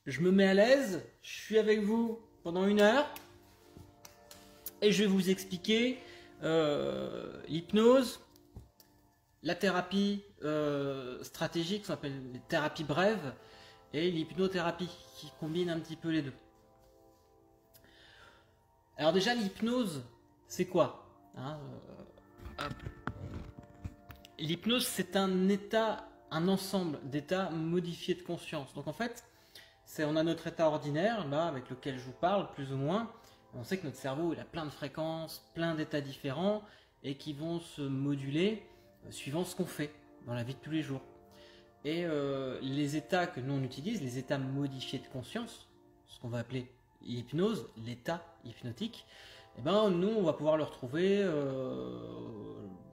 Je me mets à l'aise, je suis avec vous pendant 1 heure et je vais vous expliquer l'hypnose, la thérapie stratégique, qu'on appelle les thérapies brèves, et l'hypnothérapie qui combine un petit peu les deux. Alors déjà, l'hypnose, c'est quoi, hein, l'hypnose, c'est un état, un ensemble d'états modifiés de conscience. Donc en fait, on a notre état ordinaire, là, avec lequel je vous parle, plus ou moins. On sait que notre cerveau, il a plein de fréquences, plein d'états différents, et qui vont se moduler suivant ce qu'on fait dans la vie de tous les jours. Et les états que nous on utilise, les états modifiés de conscience, ce qu'on va appeler l'hypnose, l'état hypnotique, eh ben nous on va pouvoir le retrouver,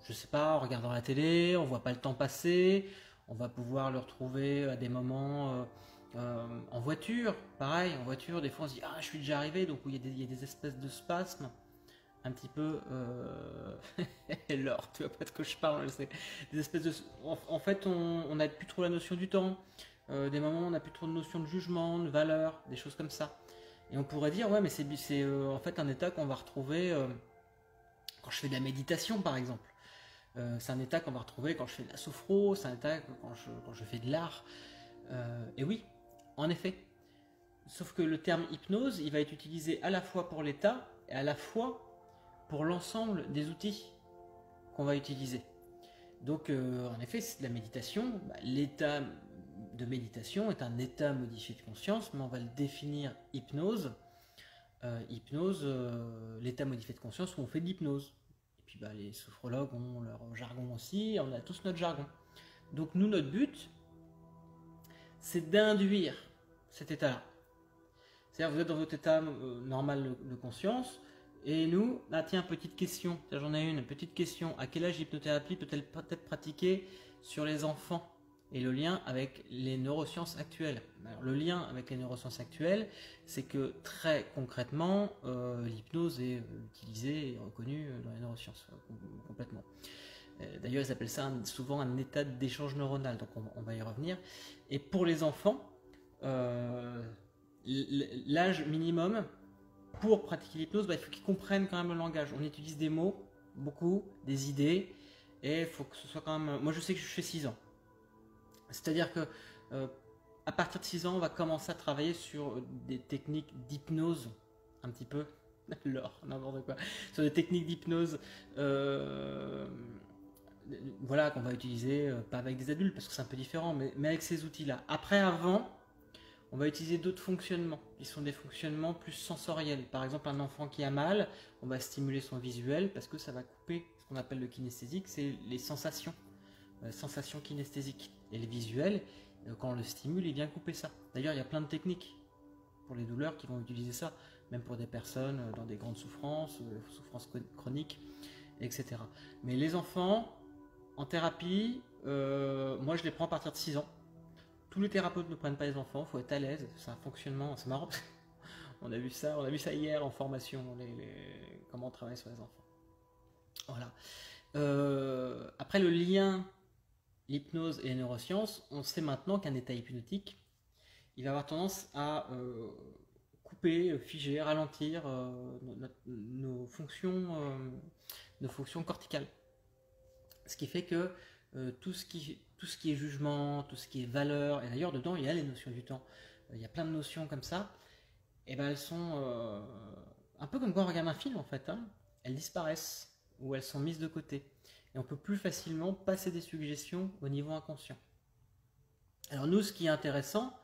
je sais pas, en regardant la télé, on voit pas le temps passer, on va pouvoir le retrouver à des moments en voiture, pareil, en voiture, des fois on se dit ah je suis déjà arrivé, donc il y a des espèces de spasmes, un petit peu Laure, tu vois pas de quoi je parle, c'est des espèces de en fait on n'a plus trop la notion du temps, des moments où on n'a plus trop de notion de jugement, de valeur, des choses comme ça, et on pourrait dire ouais mais c'est en fait un état qu'on va retrouver quand je fais de la méditation par exemple, c'est un état qu'on va retrouver quand je fais de la sophro, c'est un état quand je fais de l'art, et oui en effet, sauf que le terme hypnose il va être utilisé à la fois pour l'état et à la fois pour l'ensemble des outils qu'on va utiliser. Donc en effet, c'est de la méditation. L'état de méditation est un état modifié de conscience, mais on va le définir hypnose. L'état modifié de conscience où on fait de l'hypnose. Et puis les sophrologues ont leur jargon aussi, on a tous notre jargon. Donc nous, notre but, c'est d'induire cet état-là. C'est-à-dire vous êtes dans votre état normal de conscience, et nous, là tiens, petite question, j'en ai une, petite question, à quel âge l'hypnothérapie peut-elle peut-être pratiquer sur les enfants? Et le lien avec les neurosciences actuelles. Alors, le lien avec les neurosciences actuelles, c'est que très concrètement, l'hypnose est utilisée et reconnue dans les neurosciences, complètement. D'ailleurs, ils appellent ça souvent un état d'échange neuronal, donc on va y revenir. Et pour les enfants, l'âge minimum pour pratiquer l'hypnose, il faut qu'ils comprennent quand même le langage. On utilise des mots, beaucoup, des idées, et il faut que ce soit quand même... Moi je sais que je fais 6 ans. C'est-à-dire que à partir de 6 ans, on va commencer à travailler sur des techniques d'hypnose, un petit peu, n'importe quoi, sur des techniques d'hypnose, voilà, qu'on va utiliser, pas avec des adultes, parce que c'est un peu différent, mais avec ces outils-là. Après, avant... on va utiliser d'autres fonctionnements, qui sont des fonctionnements plus sensoriels. Par exemple, un enfant qui a mal, on va stimuler son visuel parce que ça va couper ce qu'on appelle le kinesthésique, c'est les sensations kinesthésiques. Et le visuel, quand on le stimule, il vient couper ça. D'ailleurs, il y a plein de techniques pour les douleurs qui vont utiliser ça, même pour des personnes dans des grandes souffrances chroniques, etc. Mais les enfants, en thérapie, moi je les prends à partir de 6 ans. Tous les thérapeutes ne prennent pas les enfants, il faut être à l'aise, c'est un fonctionnement, c'est marrant. on a vu ça hier en formation, comment on travaille sur les enfants. Voilà. Après le lien, l'hypnose et les neurosciences, on sait maintenant qu'un état hypnotique, il va avoir tendance à couper, figer, ralentir nos fonctions corticales. Ce qui fait que tout ce qui est jugement, tout ce qui est valeur, et d'ailleurs dedans il y a les notions du temps, il y a plein de notions comme ça, et elles sont un peu comme quand on regarde un film en fait, hein, elles disparaissent, ou elles sont mises de côté, et on peut plus facilement passer des suggestions au niveau inconscient. Alors nous, ce qui est intéressant,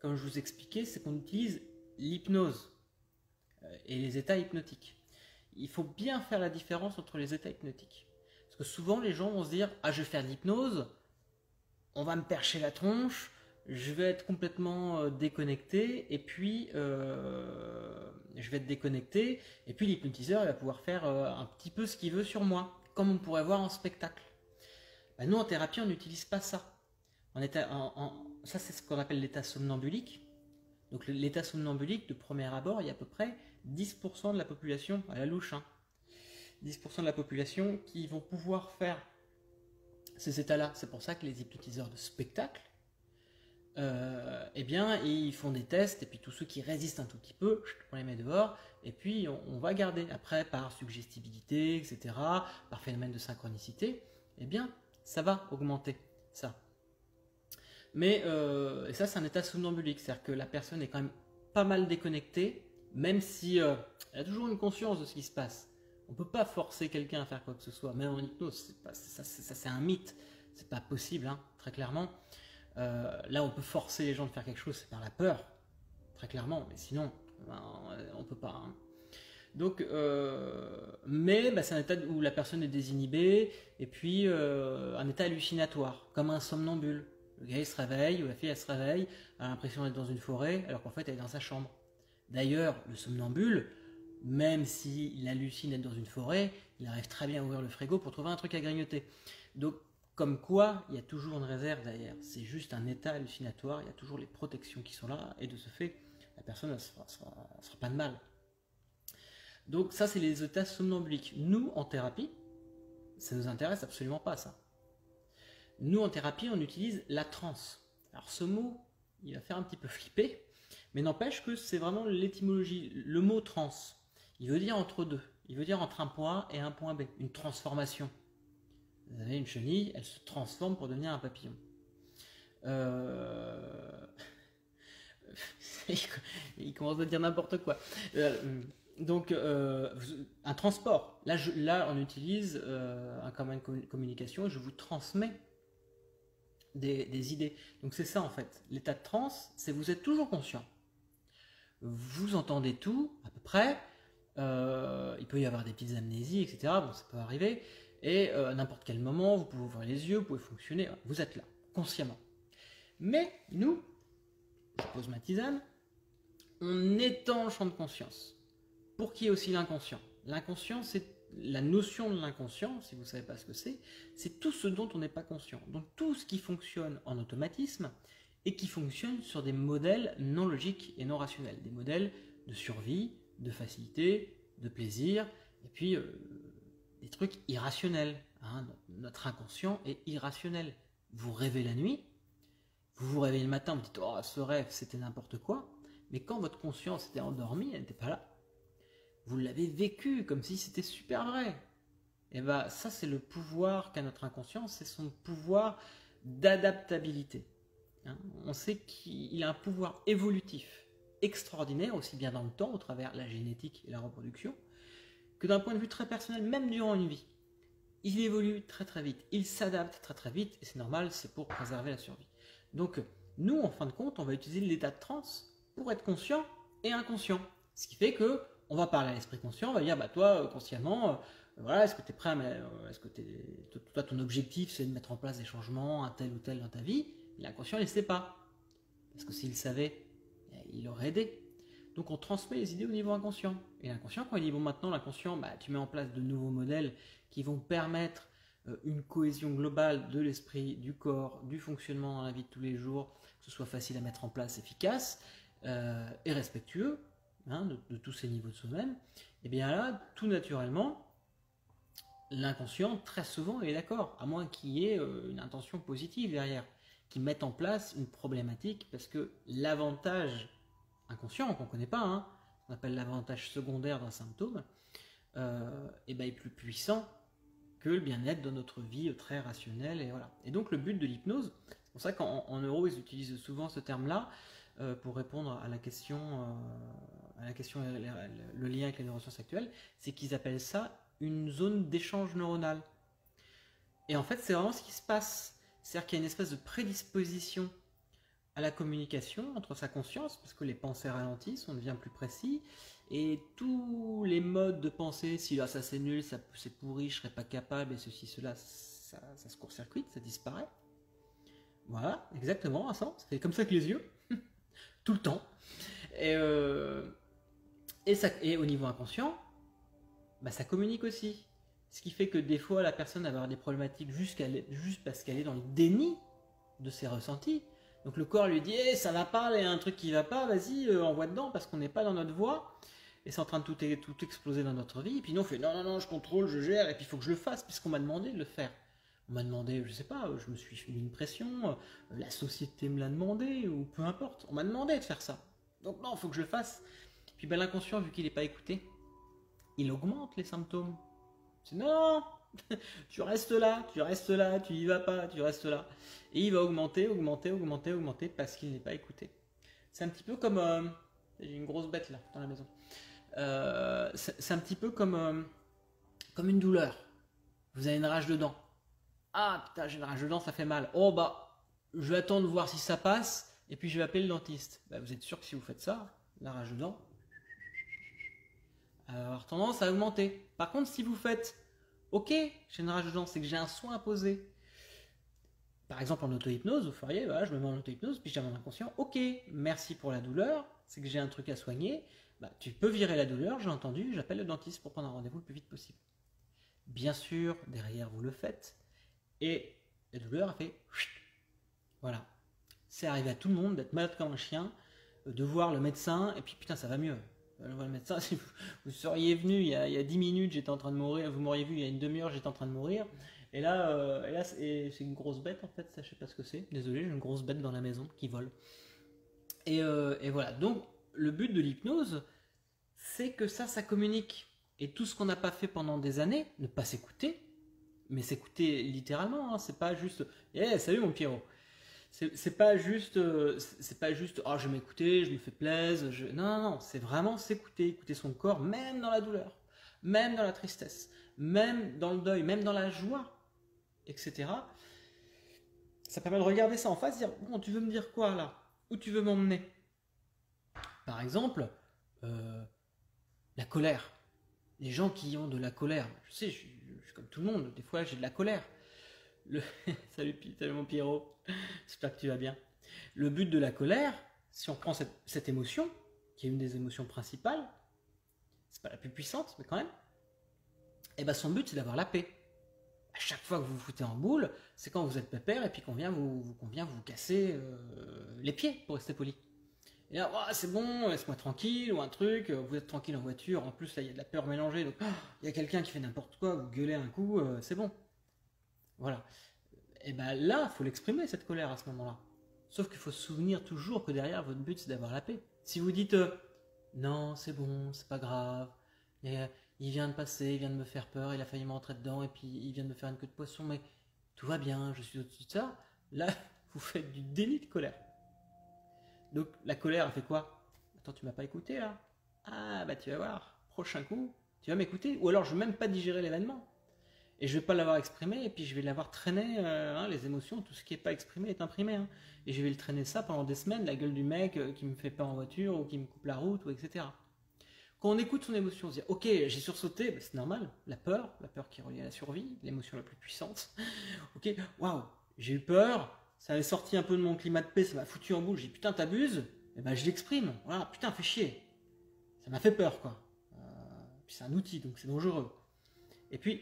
comme je vous expliquais, c'est qu'on utilise l'hypnose et les états hypnotiques. Il faut bien faire la différence entre les états hypnotiques. Parce que souvent les gens vont se dire ah je vais faire de l'hypnose, on va me percher la tronche, je vais être complètement déconnecté, et puis l'hypnotiseur il va pouvoir faire un petit peu ce qu'il veut sur moi, comme on pourrait voir en spectacle. Nous en thérapie on n'utilise pas ça. Ça c'est ce qu'on appelle l'état somnambulique. Donc l'état somnambulique, de premier abord, il y a à peu près 10% de la population à la louche, hein. 10% de la population qui vont pouvoir faire ces états-là. C'est pour ça que les hypnotiseurs de spectacle eh bien, ils font des tests, et puis tous ceux qui résistent un tout petit peu, on les met dehors, et puis on va garder. Après, par suggestibilité, etc., par phénomène de synchronicité, eh bien, ça va augmenter ça. Mais et ça, c'est un état somnambulique, c'est-à-dire que la personne est quand même pas mal déconnectée, même si elle a toujours une conscience de ce qui se passe. On ne peut pas forcer quelqu'un à faire quoi que ce soit, même en hypnose, ça c'est un mythe, c'est pas possible, hein, très clairement. Là, on peut forcer les gens de faire quelque chose, c'est par la peur, très clairement, mais sinon, ben, on peut pas. Hein. Donc, mais ben, c'est un état où la personne est désinhibée, et puis un état hallucinatoire, comme un somnambule. Le gars il se réveille, ou la fille elle se réveille, elle a l'impression d'être dans une forêt, alors qu'en fait elle est dans sa chambre. D'ailleurs, le somnambule, même s'il hallucine d'être dans une forêt, il arrive très bien à ouvrir le frigo pour trouver un truc à grignoter. Donc, comme quoi, il y a toujours une réserve derrière. C'est juste un état hallucinatoire, il y a toujours les protections qui sont là, et de ce fait, la personne ne sera pas de mal. Donc ça, c'est les états somnambuliques. Nous, en thérapie, ça ne nous intéresse absolument pas, ça. Nous, en thérapie, on utilise la transe. Alors ce mot, il va faire un petit peu flipper, mais n'empêche que c'est vraiment l'étymologie. Le mot transe, il veut dire entre deux. Il veut dire entre un point A et un point B, une transformation. Vous avez une chenille, elle se transforme pour devenir un papillon. Il commence à dire n'importe quoi. Donc, un transport. Là, on utilise un command communication. Je vous transmets des idées. Donc, c'est ça en fait. L'état de transe, c'est vous êtes toujours conscient. Vous entendez tout, à peu près. Il peut y avoir des petites amnésies, etc. Bon, ça peut arriver. Et à n'importe quel moment, vous pouvez ouvrir les yeux, vous pouvez fonctionner. Vous êtes là, consciemment. Mais nous, je pose ma tisane, on étend le champ de conscience. Pour qui est aussi l'inconscient? L'inconscient, c'est la notion de l'inconscient, si vous ne savez pas ce que c'est tout ce dont on n'est pas conscient. Donc tout ce qui fonctionne en automatisme et qui fonctionne sur des modèles non logiques et non rationnels. Des modèles de survie, de facilité, de plaisir, et puis des trucs irrationnels. Hein. Notre inconscient est irrationnel. Vous rêvez la nuit, vous vous réveillez le matin, vous dites « Oh, ce rêve, c'était n'importe quoi », mais quand votre conscience était endormie, elle n'était pas là. Vous l'avez vécu comme si c'était super vrai. Et bien ça, c'est le pouvoir qu'a notre inconscient, c'est son pouvoir d'adaptabilité. Hein. On sait qu'il a un pouvoir évolutif extraordinaire, aussi bien dans le temps, au travers de la génétique et la reproduction, que d'un point de vue très personnel, même durant une vie. Il évolue très très vite, il s'adapte très très vite, et c'est normal, c'est pour préserver la survie. Donc, nous, en fin de compte, on va utiliser l'état de transe pour être conscient et inconscient. Ce qui fait que on va parler à l'esprit conscient, on va dire, bah toi, consciemment, voilà, est-ce que tu es prêt à est-ce que toi, ton objectif, c'est de mettre en place des changements, un tel ou tel dans ta vie? L'inconscient, il ne sait pas. Parce que s'il savait, il aurait aidé. Donc on transmet les idées au niveau inconscient. Et l'inconscient, quand il dit, bon, maintenant, l'inconscient, bah, tu mets en place de nouveaux modèles qui vont permettre une cohésion globale de l'esprit, du corps, du fonctionnement dans la vie de tous les jours, que ce soit facile à mettre en place, efficace et respectueux, hein, de tous ces niveaux de soi-même, et bien là, tout naturellement, l'inconscient, très souvent, est d'accord, à moins qu'il y ait une intention positive derrière, qui mette en place une problématique, parce que l'avantage inconscient, qu'on ne connaît pas, hein, on appelle l'avantage secondaire d'un symptôme, et ben est plus puissant que le bien-être de notre vie très rationnelle. Et, voilà. Et donc le but de l'hypnose, c'est pour ça qu'en neuro, ils utilisent souvent ce terme-là, pour répondre à la question, le lien avec les neurosciences actuelles, c'est qu'ils appellent ça une zone d'échange neuronal. Et en fait, c'est vraiment ce qui se passe. C'est-à-dire qu'il y a une espèce de prédisposition à la communication entre sa conscience, parce que les pensées ralentissent, on devient plus précis, et tous les modes de pensée, si là ça c'est nul, ça c'est pourri, je serais pas capable, et ceci, cela, ça se court-circuite, ça disparaît. Voilà, exactement, ça fait comme ça avec les yeux, tout le temps. Et au niveau inconscient, bah, ça communique aussi. Ce qui fait que des fois, la personne va avoir des problématiques juste parce qu'elle est dans le déni de ses ressentis. Donc le corps lui dit hey, ça va pas, il y a un truc qui va pas, vas-y, envoie dedans, parce qu'on n'est pas dans notre voie. Et c'est en train de tout exploser dans notre vie. Et puis nous, on fait non, je contrôle, je gère, et puis il faut que je le fasse, puisqu'on m'a demandé de le faire. On m'a demandé, je sais pas, je me suis mis une pression, la société me l'a demandé, ou peu importe. On m'a demandé de faire ça. Donc non, il faut que je le fasse. Puis ben, l'inconscient, vu qu'il n'est pas écouté, il augmente les symptômes. C'est non, tu restes là, tu y vas pas, tu restes là. Et il va augmenter, augmenter, augmenter, augmenter parce qu'il n'est pas écouté. C'est un petit peu comme... j'ai une grosse bête là, dans la maison. C'est un petit peu comme une douleur. Vous avez une rage de dents. Ah putain, j'ai une rage de dents, ça fait mal. Oh bah, je vais attendre de voir si ça passe, et puis je vais appeler le dentiste. Bah, vous êtes sûr que si vous faites ça, la rage de dents, elle va avoir tendance à augmenter. Par contre, si vous faites, ok, j'ai une rage de dents, c'est que j'ai un soin à poser. Par exemple, en auto-hypnose, vous feriez, voilà, je me mets en auto-hypnose, puis j'ai mon inconscient, ok, merci pour la douleur, c'est que j'ai un truc à soigner, bah, tu peux virer la douleur, j'ai entendu, j'appelle le dentiste pour prendre un rendez-vous le plus vite possible. Bien sûr, derrière vous le faites, et la douleur a fait, voilà. C'est arrivé à tout le monde d'être malade comme un chien, de voir le médecin, et puis putain, ça va mieux. Le médecin, si vous seriez venu il y a 10 minutes, j'étais en train de mourir, vous m'auriez vu il y a une demi-heure, j'étais en train de mourir. Et là c'est une grosse bête en fait, ça, je sais pas ce que c'est. Désolé, j'ai une grosse bête dans la maison qui vole. Et voilà, donc le but de l'hypnose, c'est que ça communique. Et tout ce qu'on n'a pas fait pendant des années, ne pas s'écouter, mais s'écouter littéralement, hein, c'est pas juste hey, salut mon Pierrot. C'est pas juste oh, je vais m'écouter, je me fais plaisir. Non, c'est vraiment s'écouter, écouter son corps, même dans la douleur, même dans la tristesse, même dans le deuil, même dans la joie, etc. Ça permet de regarder ça en face, dire bon, tu veux me dire quoi là? Où tu veux m'emmener? Par exemple, la colère. Les gens qui ont de la colère, je sais, je suis comme tout le monde, des fois j'ai de la colère. Salut mon Pierrot, j'espère que tu vas bien. Le but de la colère, si on prend cette émotion, qui est une des émotions principales, c'est pas la plus puissante, mais quand même, et ben son but c'est d'avoir la paix. À chaque fois que vous vous foutez en boule, c'est quand vous êtes pépère et puis qu'on vient vous casser les pieds, pour rester poli. Et là, oh, c'est bon, laisse-moi tranquille, ou un truc, vous êtes tranquille en voiture, en plus là il y a de la peur mélangée, donc il y a quelqu'un qui fait n'importe quoi, vous gueulez un coup, c'est bon. Voilà. Et bien là, il faut l'exprimer cette colère à ce moment-là. Sauf qu'il faut se souvenir toujours que derrière, votre but c'est d'avoir la paix. Si vous dites non, c'est bon, c'est pas grave, il vient de passer, il vient de me faire peur, il a failli m'entrer dedans, et puis il vient de me faire une queue de poisson, mais tout va bien, je suis au-dessus de ça, là, vous faites du déni de colère. Donc la colère, elle fait quoi? Attends, tu m'as pas écouté là? Ah bah tu vas voir, prochain coup, tu vas m'écouter, ou alors je vais même pas digérer l'événement. Et je vais pas l'avoir exprimé, et puis je vais l'avoir traîné, les émotions, tout ce qui est pas exprimé est imprimé. Hein. Et je vais le traîner ça pendant des semaines, la gueule du mec qui me fait peur en voiture, ou qui me coupe la route, ou etc. Quand on écoute son émotion, on se dit, ok, j'ai sursauté, bah, c'est normal, la peur qui est reliée à la survie, l'émotion la plus puissante. Ok, waouh, j'ai eu peur, ça avait sorti un peu de mon climat de paix, ça m'a foutu en boule, j'ai dit, putain, t'abuses, et ben je l'exprime, voilà, putain, fais chier. Ça m'a fait peur, quoi. Puis c'est un outil, donc c'est dangereux. Et puis,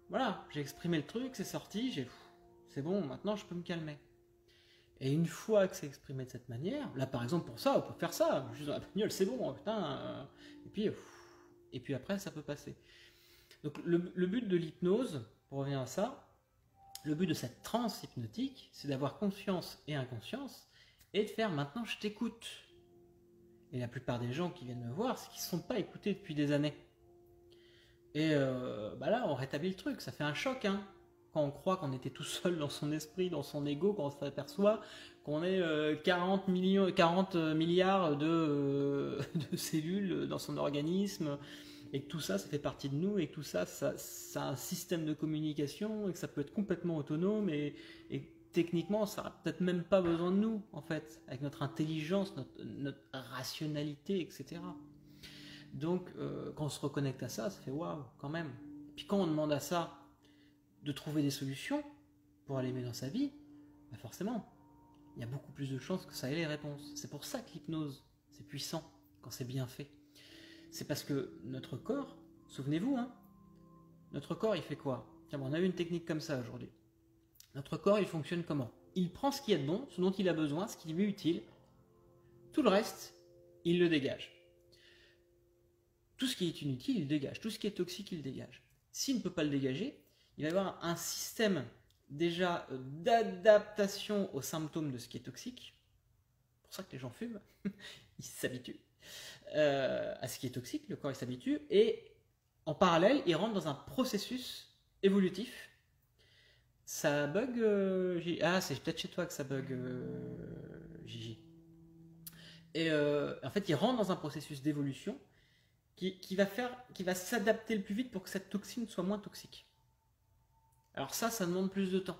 voilà, j'ai exprimé le truc, c'est sorti, c'est bon, maintenant je peux me calmer. Et une fois que c'est exprimé de cette manière, là par exemple pour ça, on peut faire ça, juste dans la bagnole, c'est bon, putain, et puis après ça peut passer. Donc le but de l'hypnose, pour revenir à ça, le but de cette transe hypnotique, c'est d'avoir conscience et inconscience, et de faire maintenant je t'écoute. Et la plupart des gens qui viennent me voir, c'est qu'ils ne sont pas écoutés depuis des années. Et bah là, on rétablit le truc, ça fait un choc, hein. Quand on croit qu'on était tout seul dans son esprit, dans son ego, quand on s'aperçoit qu'on est 40 milliards de cellules dans son organisme, et que tout ça, ça fait partie de nous, et que tout ça, ça a un système de communication, et que ça peut être complètement autonome, et techniquement, ça n'a peut-être même pas besoin de nous, en fait, avec notre intelligence, notre rationalité, etc. Donc, quand on se reconnecte à ça, ça fait waouh, quand même. Puis quand on demande à ça de trouver des solutions pour aller mieux dans sa vie, bah forcément, il y a beaucoup plus de chances que ça ait les réponses. C'est pour ça que l'hypnose, c'est puissant quand c'est bien fait. C'est parce que notre corps, souvenez-vous, hein, notre corps, il fait quoi? Tiens, on a eu une technique comme ça aujourd'hui. Notre corps, il fonctionne comment? Il prend ce qu'il y a de bon, ce dont il a besoin, ce qui lui est utile. Tout le reste, il le dégage. Tout ce qui est inutile, il dégage. Tout ce qui est toxique, il dégage. S'il ne peut pas le dégager, il va y avoir un système déjà d'adaptation aux symptômes de ce qui est toxique. C'est pour ça que les gens fument, ils s'habituent à ce qui est toxique, le corps il s'habitue, et en parallèle, il rentre dans un processus évolutif. Ça bug, ah, c'est peut-être chez toi que ça bug, Gigi. Et en fait, il rentre dans un processus d'évolution qui va s'adapter le plus vite pour que cette toxine soit moins toxique. Alors ça demande plus de temps.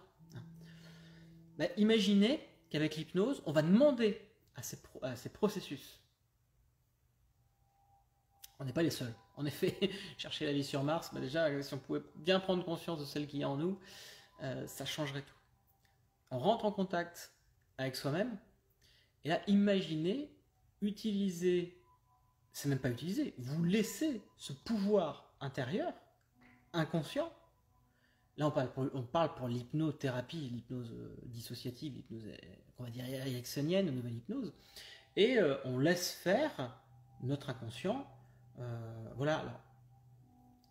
Bah, imaginez qu'avec l'hypnose, on va demander à ces processus. On n'est pas les seuls. En effet, chercher la vie sur Mars, bah déjà, si on pouvait bien prendre conscience de celle qu'il y a en nous, ça changerait tout. On rentre en contact avec soi-même, et là, imaginez utiliser, c'est même pas utiliser, vous laissez ce pouvoir intérieur, inconscient. Là, on parle pour l'hypnothérapie, l'hypnose dissociative, l'hypnose, on va dire ericksonienne, la nouvelle hypnose, et on laisse faire notre inconscient. Voilà, alors,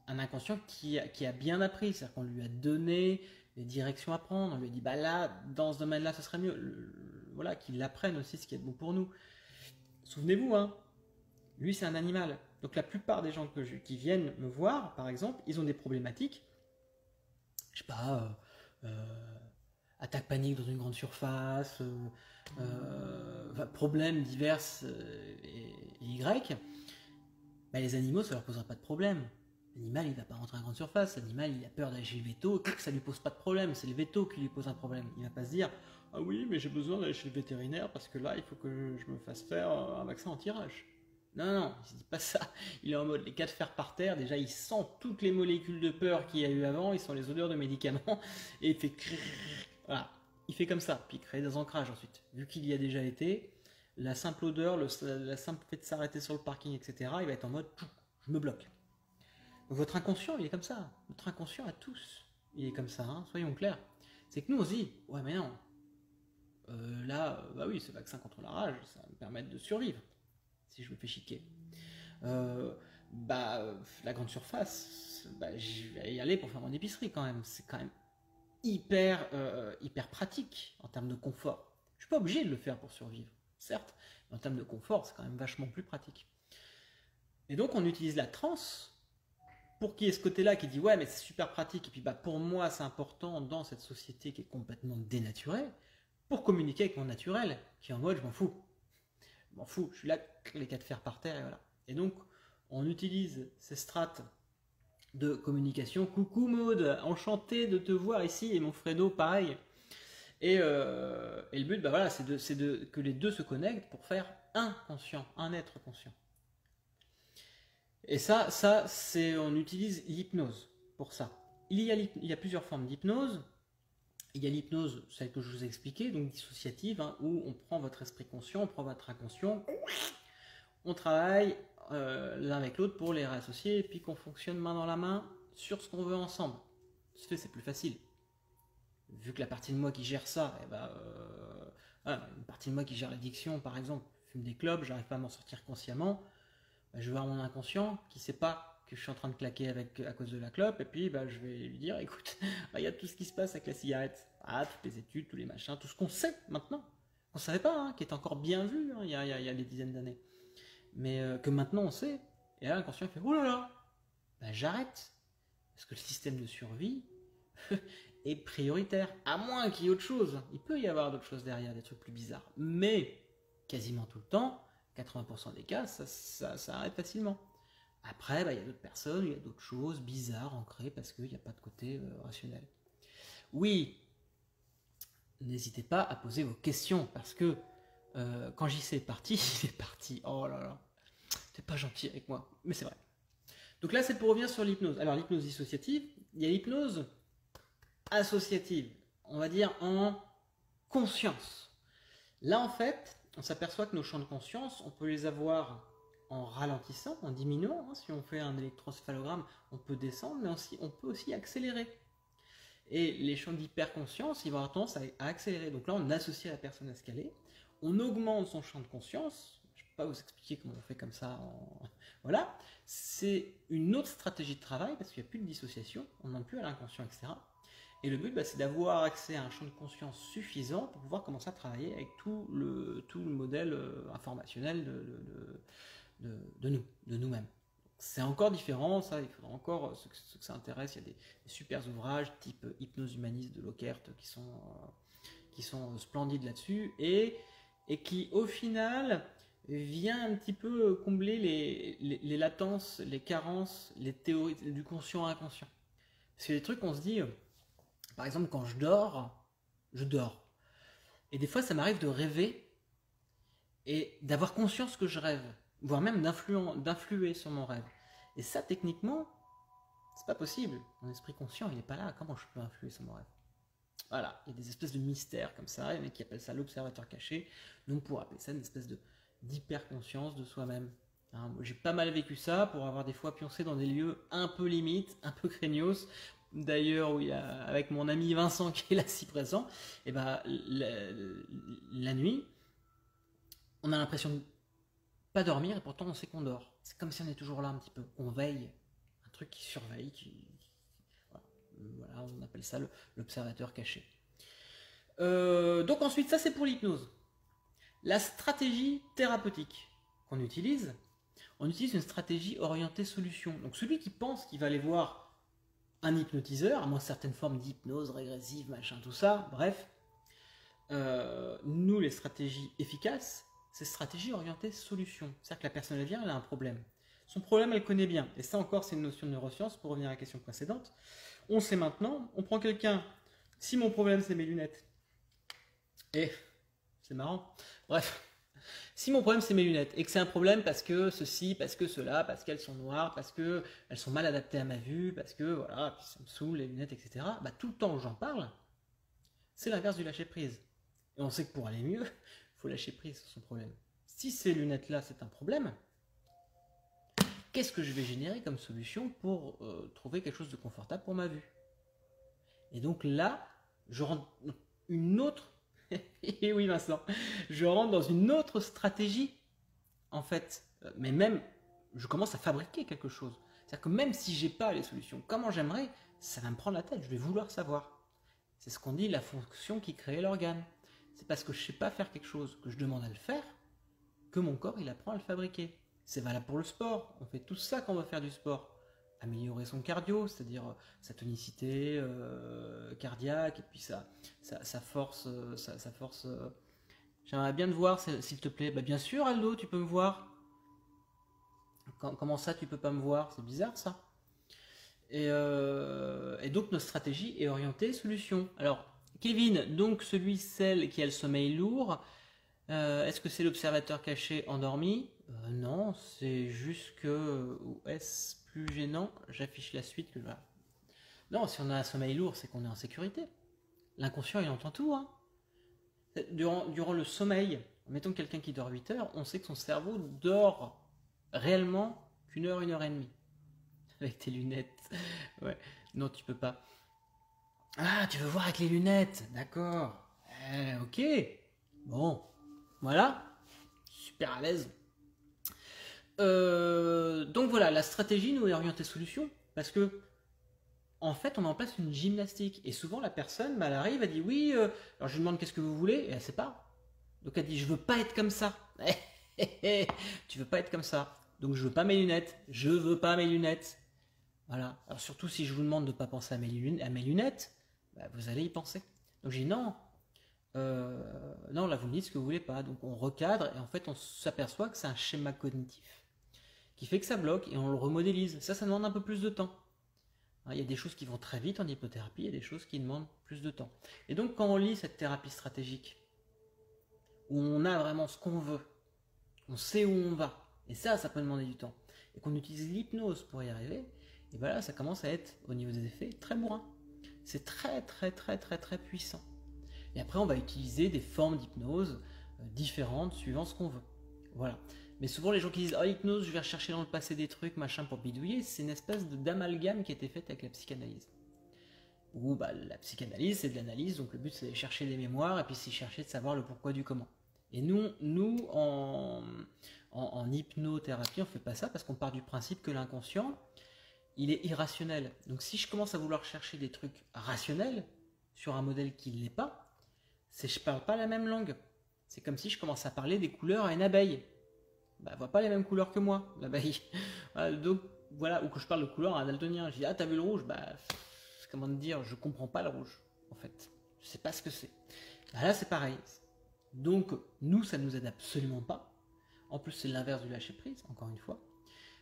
un inconscient qui a bien appris, c'est-à-dire qu'on lui a donné les directions à prendre, on lui a dit, bah là, dans ce domaine-là, ce serait mieux. Voilà, qu'il apprenne aussi ce qui est bon pour nous. Souvenez-vous, hein, lui, c'est un animal. Donc la plupart des gens qui viennent me voir, par exemple, ils ont des problématiques. Je sais pas, attaque panique dans une grande surface, problèmes divers et Y. Bah, les animaux, ça leur posera pas de problème. L'animal, il va pas rentrer en grande surface. L'animal, il a peur d'aller chez le veto. Ça lui pose pas de problème. C'est le veto qui lui pose un problème. Il va pas se dire, ah oui, mais j'ai besoin d'aller chez le vétérinaire parce que là, il faut que je me fasse faire un vaccin anti-rage. Non, il se dit pas ça. Il est en mode, les cas de fer par terre, déjà, il sent toutes les molécules de peur qu'il y a eu avant, ils sont les odeurs de médicaments, et il fait voilà, il fait comme ça, puis il crée des ancrages ensuite. Vu qu'il y a déjà été, la simple odeur, la simple fait de s'arrêter sur le parking, etc., il va être en mode, je me bloque. Donc votre inconscient, il est comme ça. Notre inconscient à tous, il est comme ça, hein, soyons clairs. C'est que nous, on se dit, ouais, mais non, là, bah oui, ce vaccin contre la rage, ça va me permettre de survivre si je me fais chiquer. La grande surface, je vais y aller pour faire mon épicerie quand même. C'est quand même hyper pratique en termes de confort. Je suis pas obligé de le faire pour survivre, certes, mais en termes de confort, c'est quand même vachement plus pratique. Et donc on utilise la transe pour qu'il y ait ce côté-là qui dit ouais mais c'est super pratique et puis pour moi c'est important dans cette société qui est complètement dénaturée pour communiquer avec mon naturel qui est en mode je m'en fous, je suis là, les cas de fer par terre et voilà. Et donc on utilise ces strates de communication. Coucou Maud, enchanté de te voir ici, et mon Fredo pareil. Et le but c'est que les deux se connectent pour faire un conscient, un être conscient. Et ça c'est, on utilise l'hypnose pour ça. Il y a plusieurs formes d'hypnose. Il y a l'hypnose, celle que je vous ai expliquée, donc dissociative, hein, où on prend votre esprit conscient, on prend votre inconscient, on travaille l'un avec l'autre pour les réassocier, et puis qu'on fonctionne main dans la main sur ce qu'on veut ensemble. C'est plus facile. Vu que la partie de moi qui gère ça, une partie de moi qui gère l'addiction, par exemple, fume des clopes, j'arrive pas à m'en sortir consciemment, je vais voir mon inconscient qui sait pas que je suis en train de claquer à cause de la clope, et puis je vais lui dire, écoute, regarde tout ce qui se passe avec la cigarette, toutes les études, tous les machins, tout ce qu'on sait maintenant, qu'on savait pas, hein, qui est encore bien vu il y a des dizaines d'années, mais que maintenant on sait, et là l'inconscient fait, oh là là, j'arrête, parce que le système de survie est prioritaire, à moins qu'il y ait autre chose, il peut y avoir d'autres choses derrière, des trucs plus bizarres, mais quasiment tout le temps, 80% des cas, ça arrête facilement. Après, il y a d'autres personnes, il y a d'autres choses bizarres, ancrées, parce qu'il n'y a pas de côté rationnel. Oui, n'hésitez pas à poser vos questions, parce que quand JC est parti, il est parti. Oh là là, t'es pas gentil avec moi, mais c'est vrai. Donc là, c'est pour revenir sur l'hypnose. Alors, l'hypnose dissociative, il y a l'hypnose associative, on va dire en conscience. Là, en fait, on s'aperçoit que nos champs de conscience, on peut les avoir en ralentissant, en diminuant. Hein, si on fait un électroencéphalogramme, on peut descendre, mais on peut aussi accélérer. Et les champs d'hyperconscience, ils vont avoir tendance à accélérer. Donc là, on associe la personne à ce qu'elle est. On augmente son champ de conscience. Je ne peux pas vous expliquer comment on fait comme ça. Voilà. C'est une autre stratégie de travail parce qu'il n'y a plus de dissociation. On n'en plus à l'inconscient, etc. Et le but, bah, c'est d'avoir accès à un champ de conscience suffisant pour pouvoir commencer à travailler avec tout le modèle informationnel de nous, de nous-mêmes. C'est encore différent, ça, il faudra encore, ceux que ça intéresse, il y a des super ouvrages type Hypnose humaniste de Lockhart qui sont splendides là-dessus et qui, au final, vient un petit peu combler les latences, les carences, les théories du conscient à inconscient. Parce que les trucs, on se dit, par exemple, quand je dors. Et des fois, ça m'arrive de rêver et d'avoir conscience que je rêve, voire même d'influer sur mon rêve. Et ça, techniquement, c'est pas possible. Mon esprit conscient, il n'est pas là. Comment je peux influer sur mon rêve? Voilà, il y a des espèces de mystères comme ça, il y en a qui appellent ça l'observateur caché. Nous, on pourrait appeler ça une espèce d'hyper-conscience de soi-même. Hein, j'ai pas mal vécu ça pour avoir des fois pioncé dans des lieux un peu limites, un peu craignos. D'ailleurs, où il y a, avec mon ami Vincent qui est là si présent, et ben, la nuit, on a l'impression de pas dormir et pourtant on sait qu'on dort. C'est comme si on est toujours là un petit peu. On veille, un truc qui surveille, voilà, on appelle ça l'observateur caché. Donc ensuite, ça c'est pour l'hypnose. La stratégie thérapeutique qu'on utilise, on utilise une stratégie orientée solution. Donc celui qui pense qu'il va aller voir un hypnotiseur, à moins certaines formes d'hypnose régressive, machin, tout ça, bref, nous les stratégies efficaces, c'est stratégie orientée solution. C'est-à-dire que la personne elle vient, elle a un problème. Son problème, elle connaît bien. Et ça encore, c'est une notion de neurosciences, pour revenir à la question précédente. On sait maintenant, on prend quelqu'un, si mon problème c'est mes lunettes, et c'est marrant, bref, si mon problème c'est mes lunettes, et que c'est un problème parce que ceci, parce que cela, parce qu'elles sont noires, parce qu'elles sont mal adaptées à ma vue, parce que voilà, puis ça me saoule les lunettes, etc., bah, tout le temps où j'en parle, c'est l'inverse du lâcher prise. Et on sait que pour aller mieux, il faut lâcher prise sur son problème. Si ces lunettes-là c'est un problème, qu'est-ce que je vais générer comme solution pour trouver quelque chose de confortable pour ma vue? Et donc là, je rentre une autre, et oui Vincent, je rentre dans une autre stratégie, en fait, mais même, je commence à fabriquer quelque chose. C'est-à-dire que même si j'ai pas les solutions, comment j'aimerais, ça va me prendre la tête, je vais vouloir savoir. C'est ce qu'on dit, la fonction qui crée l'organe. C'est parce que je sais pas faire quelque chose, que je demande à le faire, que mon corps, il apprend à le fabriquer. C'est valable pour le sport, on fait tout ça quand on va faire du sport. Améliorer son cardio, c'est-à-dire sa tonicité cardiaque, et puis sa force. J'aimerais bien te voir, s'il te plaît. Bah, bien sûr, Aldo, tu peux me voir. Comment ça, tu peux pas me voir? C'est bizarre, ça. Et donc, notre stratégie est orientée solution. Alors, Kevin, donc celle qui a le sommeil lourd, est-ce que c'est l'observateur caché endormi? Non, c'est juste que... Ou est-ce plus gênant? J'affiche la suite que voilà. Non, si on a un sommeil lourd, c'est qu'on est en sécurité. L'inconscient, il entend tout. Hein. Durant le sommeil, mettons quelqu'un qui dort 8 heures, on sait que son cerveau dort réellement qu'une heure et demie. Avec tes lunettes. Ouais. Non, tu peux pas. Ah, tu veux voir avec les lunettes? D'accord. Ok. Bon. Voilà. Super à l'aise. Donc voilà, la stratégie nous est orientée solution parce que en fait on met en place une gymnastique et souvent la personne elle arrive, elle dit oui, alors je lui demande qu'est-ce que vous voulez et elle sait pas. Donc elle dit je veux pas être comme ça. Tu veux pas être comme ça. Donc je veux pas mes lunettes. Je veux pas mes lunettes. Voilà. Alors surtout si je vous demande de pas penser à mes lunettes, bah, vous allez y penser. Donc j'ai dit non. Non, là vous me dites ce que vous voulez pas. Donc on recadre et en fait on s'aperçoit que c'est un schéma cognitif qui fait que ça bloque et on le remodélise. Ça demande un peu plus de temps. Il y a des choses qui vont très vite en hypnothérapie, il y a des choses qui demandent plus de temps. Et donc quand on lit cette thérapie stratégique, où on a vraiment ce qu'on veut, on sait où on va, et ça peut demander du temps, et qu'on utilise l'hypnose pour y arriver, et bien là ça commence à être, au niveau des effets, très bourrin. C'est très très très très très puissant. Et après on va utiliser des formes d'hypnose différentes suivant ce qu'on veut. Voilà. Mais souvent les gens qui disent « Oh, hypnose, je vais rechercher dans le passé des trucs, machin, pour bidouiller », c'est une espèce d'amalgame qui a été faite avec la psychanalyse. Où bah, la psychanalyse, c'est de l'analyse, donc le but c'est de chercher des mémoires, et puis c'est chercher de savoir le pourquoi du comment. Et nous en hypnothérapie, on fait pas ça, parce qu'on part du principe que l'inconscient, il est irrationnel. Donc si je commence à vouloir chercher des trucs rationnels sur un modèle qui ne l'est pas, je ne parle pas la même langue. C'est comme si je commence à parler des couleurs à une abeille. Bah, elle voit pas les mêmes couleurs que moi, l'abeille. Donc voilà, ou que je parle de couleurs à un daltonien. Je dis, ah, t'as vu le rouge? Bah, comment te dire, je comprends pas le rouge, en fait. Je sais pas ce que c'est. Bah, là, c'est pareil. Donc, nous, ça nous aide absolument pas. En plus, c'est l'inverse du lâcher prise, encore une fois.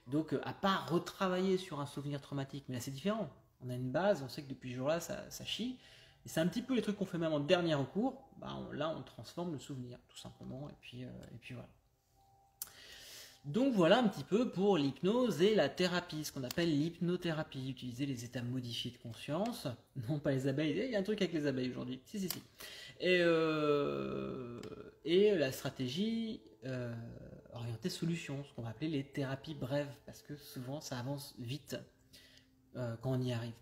Donc, à part retravailler sur un souvenir traumatique, mais là, c'est différent. On a une base, on sait que depuis ce jour-là, ça chie. Et c'est un petit peu les trucs qu'on fait même en dernier recours. Bah, là, on transforme le souvenir, tout simplement. Et puis voilà. Donc voilà un petit peu pour l'hypnose et la thérapie, ce qu'on appelle l'hypnothérapie, utiliser les états modifiés de conscience, non pas les abeilles, il y a un truc avec les abeilles aujourd'hui, si. Et la stratégie orientée solution, ce qu'on va appeler les thérapies brèves, parce que souvent ça avance vite quand on y arrive.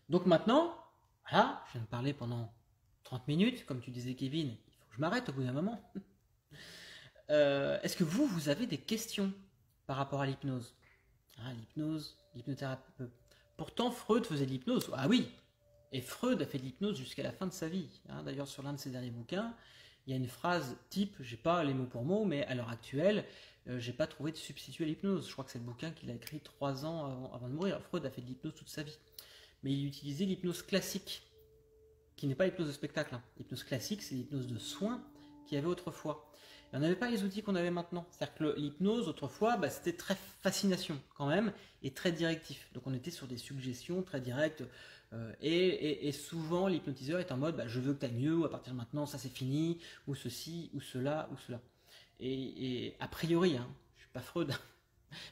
Donc maintenant, voilà, je viens de parler pendant 30 minutes, comme tu disais Kevin, il faut que je m'arrête au bout d'un moment. Est-ce que vous avez des questions par rapport à l'hypnose? L'hypnose, l'hypnothérapie. Pourtant, Freud faisait de l'hypnose. Ah oui, et Freud a fait de l'hypnose jusqu'à la fin de sa vie. D'ailleurs, sur l'un de ses derniers bouquins, il y a une phrase type, j'ai pas les mots pour mots, mais à l'heure actuelle, j'ai pas trouvé de substitut à l'hypnose. Je crois que c'est le bouquin qu'il a écrit 3 ans avant de mourir. Freud a fait de l'hypnose toute sa vie. Mais il utilisait l'hypnose classique, qui n'est pas l'hypnose de spectacle. L'hypnose classique, c'est l'hypnose de soins qu'il y avait autrefois. Et on n'avait pas les outils qu'on avait maintenant. C'est-à-dire que l'hypnose, autrefois, c'était très fascination quand même, et très directif. Donc on était sur des suggestions très directes. Et souvent, l'hypnotiseur est en mode, je veux que tu ailles mieux, ou à partir de maintenant, ça c'est fini, ou ceci, ou cela, ou cela. Et a priori, je ne suis pas Freud,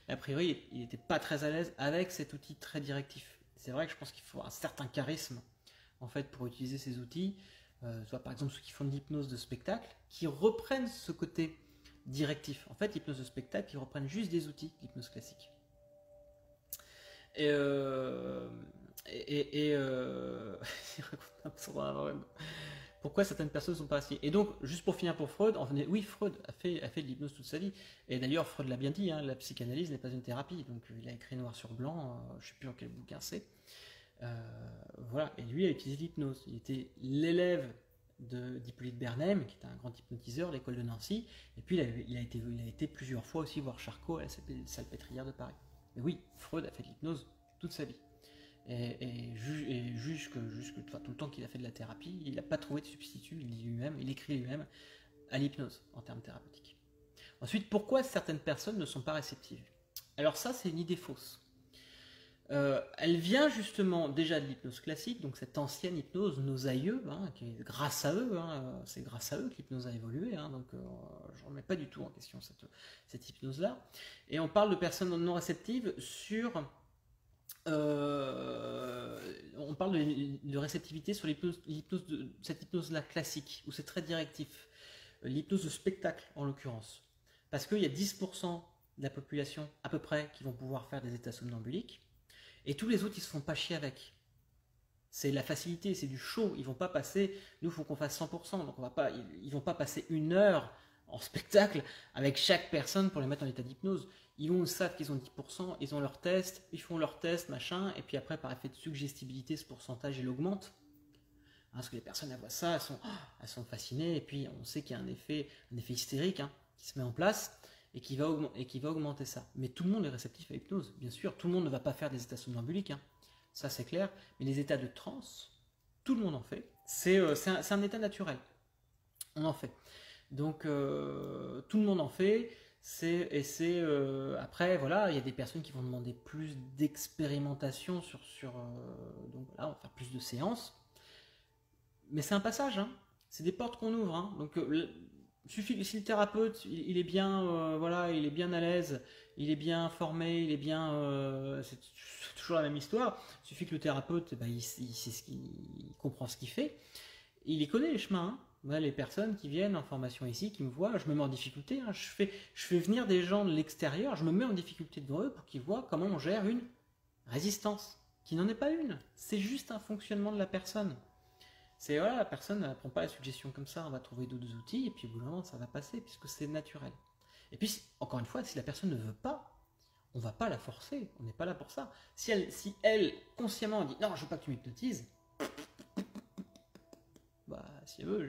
mais a priori, il n'était pas très à l'aise avec cet outil très directif. C'est vrai que je pense qu'il faut un certain charisme, en fait, pour utiliser ces outils. Soit par exemple ceux qui font de l'hypnose de spectacle, qui reprennent ce côté directif. En fait, l'hypnose de spectacle, ils reprennent juste des outils, l'hypnose classique. Pourquoi certaines personnes sont pas assis? Et donc, juste pour finir pour Freud, oui, Freud a fait de l'hypnose toute sa vie. Et d'ailleurs, Freud l'a bien dit, la psychanalyse n'est pas une thérapie. Donc, il a écrit noir sur blanc, je ne sais plus dans quel bouquin c'est. Voilà, et lui a utilisé l'hypnose. Il était l'élève d'Hippolyte Bernheim, qui était un grand hypnotiseur de l'école de Nancy, et puis il a été plusieurs fois aussi voir Charcot à la Salpêtrière de Paris. Mais oui, Freud a fait de l'hypnose toute sa vie. Et jusque tout le temps qu'il a fait de la thérapie, il n'a pas trouvé de substitut, il écrit lui-même, à l'hypnose en termes thérapeutiques. Ensuite, pourquoi certaines personnes ne sont pas réceptives? Alors ça, c'est une idée fausse. Elle vient justement déjà de l'hypnose classique, donc cette ancienne hypnose, nos aïeux, qui est grâce à eux, c'est grâce à eux que l'hypnose a évolué, donc je ne remets pas du tout en question cette hypnose-là. Et on parle de personnes non réceptives sur... on parle de réceptivité sur cette hypnose-là classique, où c'est très directif. L'hypnose de spectacle, en l'occurrence. Parce qu'il y a 10% de la population, à peu près, qui vont pouvoir faire des états somnambuliques. Et tous les autres, ils se font pas chier avec. C'est la facilité, c'est du show. Ils vont pas passer, nous, il faut qu'on fasse 100%. Donc ils vont pas passer 1 heure en spectacle avec chaque personne pour les mettre en état d'hypnose. Ils savent qu'ils ont 10%, ils ont leur test, ils font leur test, machin, et puis après, par effet de suggestibilité, ce pourcentage, il augmente. Parce que les personnes, elles voient ça, elles sont fascinées, et puis on sait qu'il y a un effet hystérique qui se met en place, et qui va augmenter ça. Mais tout le monde est réceptif à l'hypnose, bien sûr. Tout le monde ne va pas faire des états somnambuliques, ça c'est clair. Mais les états de transe, tout le monde en fait. C'est un état naturel. On en fait. Donc tout le monde en fait. Après, voilà, il y a des personnes qui vont demander plus d'expérimentation donc voilà, on va faire plus de séances. Mais c'est un passage, c'est des portes qu'on ouvre. Donc suffit, si le thérapeute il est bien il est bien à l'aise, il est bien formé, il est bien c'est toujours la même histoire. Il suffit que le thérapeute il sait il comprend ce qu'il fait, il y connaît les chemins. Voilà, les personnes qui viennent en formation ici, qui me voient, je me mets en difficulté, je fais venir des gens de l'extérieur, je me mets en difficulté devant eux pour qu'ils voient comment on gère une résistance, qui n'en est pas une, c'est juste un fonctionnement de la personne. C'est voilà, la personne ne prend pas la suggestion comme ça, on va trouver d'autres outils, et puis au bout d'un moment ça va passer, puisque c'est naturel. Et puis, encore une fois, si la personne ne veut pas, on va pas la forcer, on n'est pas là pour ça. Si elle consciemment dit non, je veux pas que tu m'hypnotises, bah si elle veut,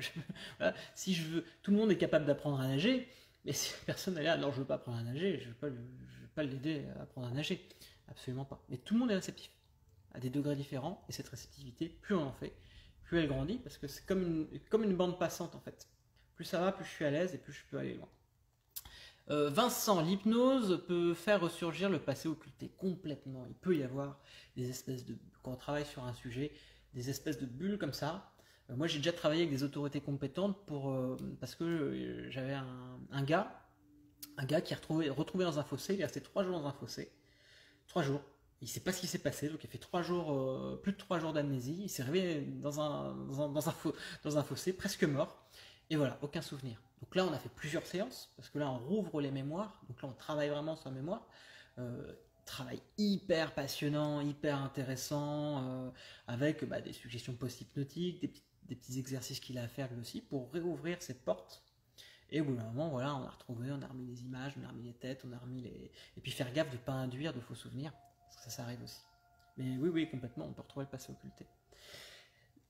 voilà. Si je veux, tout le monde est capable d'apprendre à nager, mais si personne n'est là, non, je veux pas apprendre à nager, je veux pas l'aider à apprendre à nager, absolument pas. Mais tout le monde est réceptif, à des degrés différents, et cette réceptivité, plus on en fait, plus elle grandit, parce que c'est comme une bande passante en fait. Plus ça va, plus je suis à l'aise et plus je peux aller loin. Vincent, l'hypnose peut faire ressurgir le passé occulté complètement. Il peut y avoir des espèces de, quand on travaille sur un sujet, des espèces de bulles comme ça. Moi, j'ai déjà travaillé avec des autorités compétentes parce que j'avais un gars qui est retrouvé dans un fossé. Il est resté 3 jours dans un fossé. 3 jours. Il ne sait pas ce qui s'est passé, donc il a fait 3 jours, plus de 3 jours d'amnésie. Il s'est réveillé dans un fossé, presque mort. Et voilà, aucun souvenir. Donc là, on a fait plusieurs séances, parce que là, on rouvre les mémoires. Donc là, on travaille vraiment sur la mémoire. Travail hyper passionnant, hyper intéressant, avec des suggestions post-hypnotiques, des petits exercices qu'il a à faire lui aussi, pour réouvrir ces portes. Et au bout d'un moment, voilà, on a retrouvé, on a remis les images, on a remis les têtes, on a remis les... Et puis faire gaffe de ne pas induire de faux souvenirs, parce que ça arrive aussi. Mais oui, complètement, on peut retrouver le passé occulté.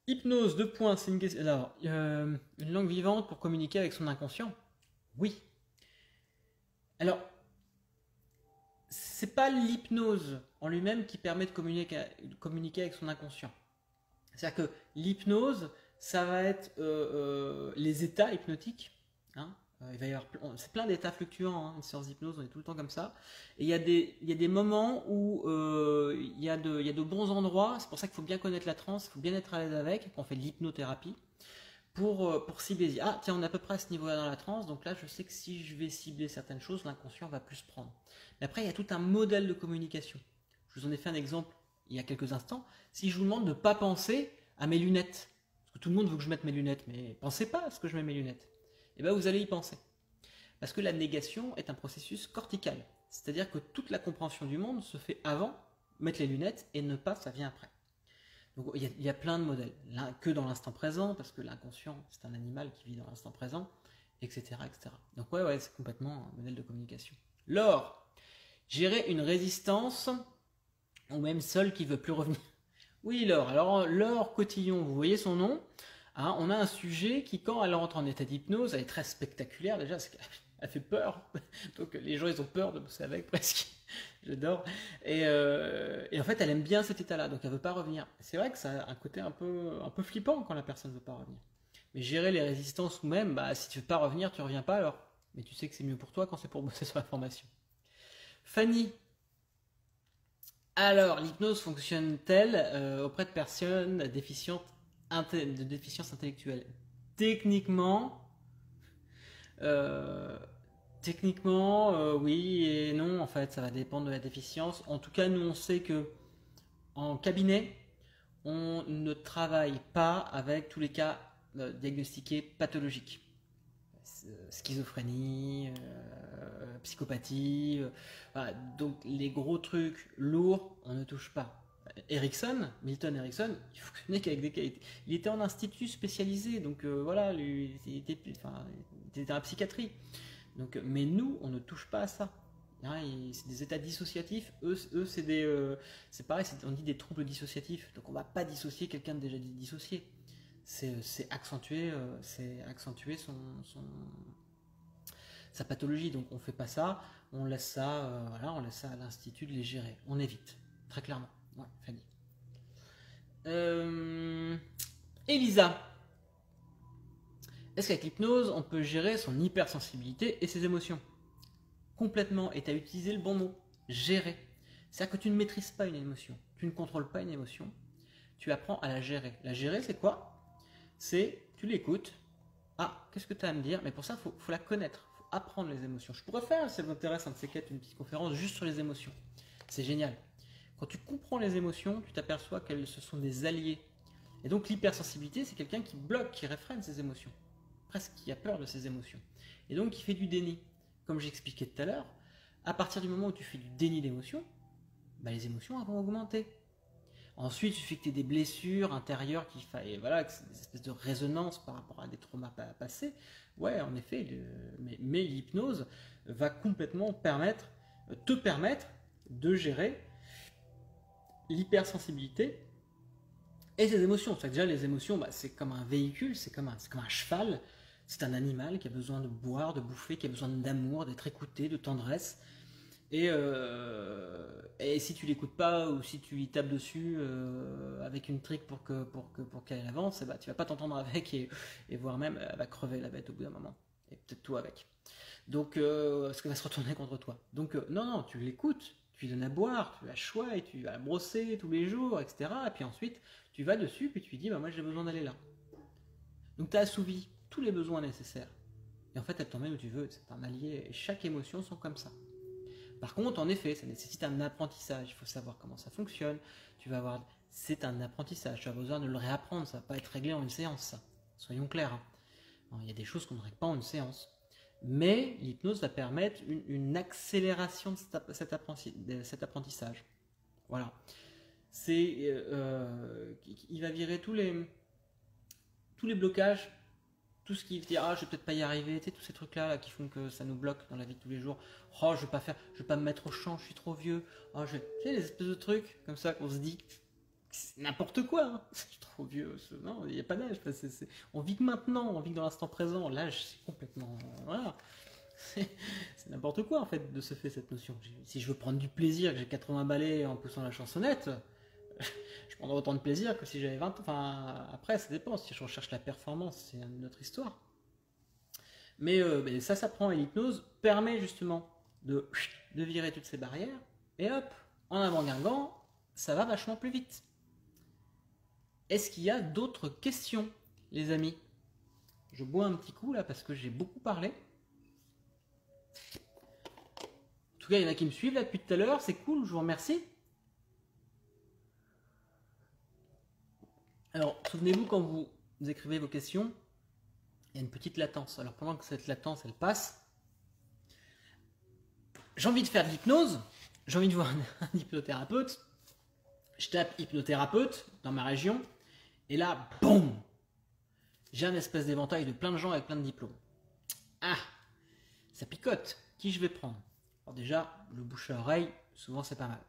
Hypnose, 2 points, c'est une question. Alors, une langue vivante pour communiquer avec son inconscient? Oui. Alors, c'est pas l'hypnose en lui-même qui permet de communiquer avec son inconscient. C'est-à-dire que l'hypnose, ça va être les états hypnotiques. Hein. Il va y avoir c'est plein d'états fluctuants, hein, une séance d'hypnose, on est tout le temps comme ça. Et il y a des moments où il y a de bons endroits, c'est pour ça qu'il faut bien connaître la transe, il faut bien être à l'aise avec, quand on fait de l'hypnothérapie, pour cibler. Ah tiens, on est à peu près à ce niveau-là dans la transe, donc là je sais que si je vais cibler certaines choses, l'inconscient va plus prendre. Mais après, il y a tout un modèle de communication. Je vous en ai fait un exemple il y a quelques instants. Si je vous demande de ne pas penser à mes lunettes, parce que tout le monde veut que je mette mes lunettes, mais pensez pas à ce que je mets mes lunettes. Et bien vous allez y penser. Parce que la négation est un processus cortical. C'est-à-dire que toute la compréhension du monde se fait avant mettre les lunettes et ne pas, ça vient après. Donc il y a plein de modèles. Que dans l'instant présent, parce que l'inconscient, c'est un animal qui vit dans l'instant présent, etc., etc. Donc ouais, c'est complètement un modèle de communication. Laure, gérer une résistance au même seul qui ne veut plus revenir. Oui, Laure. Alors, Laure Cotillon, vous voyez son nom. Hein, on a un sujet qui, quand elle rentre en état d'hypnose, elle est très spectaculaire déjà, parce qu'elle fait peur. Donc les gens, ils ont peur de bosser avec presque. J'adore. Et en fait, elle aime bien cet état-là, donc elle ne veut pas revenir. C'est vrai que ça a un côté un peu flippant quand la personne ne veut pas revenir. Mais gérer les résistances ou même, si tu ne veux pas revenir, tu ne reviens pas alors. Mais tu sais que c'est mieux pour toi quand c'est pour bosser sur la formation. Fanny. Alors, l'hypnose fonctionne-t-elle auprès de personnes déficientes de déficience intellectuelle? Techniquement, oui et non, en fait, ça va dépendre de la déficience. En tout cas, nous, on sait que en cabinet, on ne travaille pas avec tous les cas diagnostiqués pathologiques. Schizophrénie, psychopathie, voilà. Donc les gros trucs lourds, on ne touche pas. Milton Erickson, il fonctionnait qu'avec des qualités. Il était en institut spécialisé, donc voilà, lui, il était dans la psychiatrie. Donc, mais nous, on ne touche pas à ça. Hein, c'est des états dissociatifs. Eux c'est pareil, on dit des troubles dissociatifs. Donc on ne va pas dissocier quelqu'un de déjà dissocié. C'est accentuer sa pathologie. Donc on ne fait pas ça. On laisse ça, on laisse ça à l'institut de les gérer. On évite, très clairement. Ouais, Fanny. Elisa. Est-ce qu'avec l'hypnose, on peut gérer son hypersensibilité et ses émotions? Complètement. Et tu as utilisé le bon mot. Gérer. C'est-à-dire que tu ne maîtrises pas une émotion. Tu ne contrôles pas une émotion. Tu apprends à la gérer. La gérer, c'est quoi? C'est, tu l'écoutes. Ah, qu'est-ce que tu as à me dire? Mais pour ça, il faut la connaître. Il faut apprendre les émotions. Je pourrais faire, si ça vous intéresse, un de ces quatre, une petite conférence juste sur les émotions. C'est génial. Quand tu comprends les émotions, tu t'aperçois qu'elles ce sont des alliés. Et donc l'hypersensibilité, c'est quelqu'un qui bloque, qui réfrène ses émotions. Presque qui a peur de ses émotions. Et donc qui fait du déni. Comme j'expliquais tout à l'heure, à partir du moment où tu fais du déni d'émotions, les émotions vont augmenter. Ensuite, il suffit que tu aies des blessures intérieures que c'est des espèces de résonance par rapport à des traumas passés. Ouais, en effet, mais l'hypnose va complètement te permettre de gérer l'hypersensibilité et ses émotions. C'est déjà les émotions, bah, c'est comme un véhicule, c'est comme un cheval, c'est un animal qui a besoin de boire, de bouffer, qui a besoin d'amour, d'être écouté, de tendresse. Et si tu l'écoutes pas ou si tu lui tapes dessus avec une trique pour qu'elle avance, bah, tu vas pas t'entendre avec et voire même elle va crever la bête au bout d'un moment. Et peut-être tout avec. Donc, ce qui va se retourner contre toi. Donc, non, tu l'écoutes, tu lui donnes à boire, tu la choix et tu vas la brosser tous les jours, etc. Et puis ensuite, tu vas dessus, puis tu lui dis, bah, moi j'ai besoin d'aller là. Donc, tu as assouvi tous les besoins nécessaires. Et en fait, elle t'emmène où tu veux, c'est un allié, et chaque émotion sont comme ça. Par contre, en effet, ça nécessite un apprentissage, il faut savoir comment ça fonctionne, c'est un apprentissage, tu as besoin de le réapprendre, ça ne va pas être réglé en une séance, ça. Soyons clairs. Hein. Il y a des choses qu'on ne règle pas en une séance. Mais l'hypnose va permettre une accélération de cet apprentissage. Voilà. Il va virer tous les blocages, tout ce qui dit je vais peut-être pas y arriver, tu sais, tous ces trucs là qui font que ça nous bloque dans la vie de tous les jours. Je vais pas me mettre au champ, je suis trop vieux. Tu sais, les espèces de trucs comme ça qu'on se dit c'est n'importe quoi. Hein. Je suis trop vieux. Non, il n'y a pas d'âge. On vit que maintenant, on vit que dans l'instant présent. L'âge, c'est complètement voilà. C'est n'importe quoi en fait de se faire cette notion. Si je veux prendre du plaisir, que j'ai 80 balais en poussant la chansonnette, je prendrai autant de plaisir que si j'avais 20 ans. Enfin, après, ça dépend. Si je recherche la performance, c'est une autre histoire. Mais ça s'apprend et l'hypnose permet justement de virer toutes ces barrières. Et hop, en avant Guingamp, ça va vachement plus vite. Est-ce qu'il y a d'autres questions, les amis? Je bois un petit coup là parce que j'ai beaucoup parlé. En tout cas, il y en a qui me suivent là depuis tout à l'heure. C'est cool, je vous remercie. Alors, souvenez-vous, quand vous écrivez vos questions, il y a une petite latence. Alors, pendant que cette latence, elle passe, j'ai envie de faire de l'hypnose, j'ai envie de voir un hypnothérapeute. Je tape hypnothérapeute dans ma région, et là, boum, j'ai un espèce d'éventail de plein de gens avec plein de diplômes. Ah, ça picote. Qui je vais prendre? Alors déjà, le bouche à oreille, souvent c'est pas mal.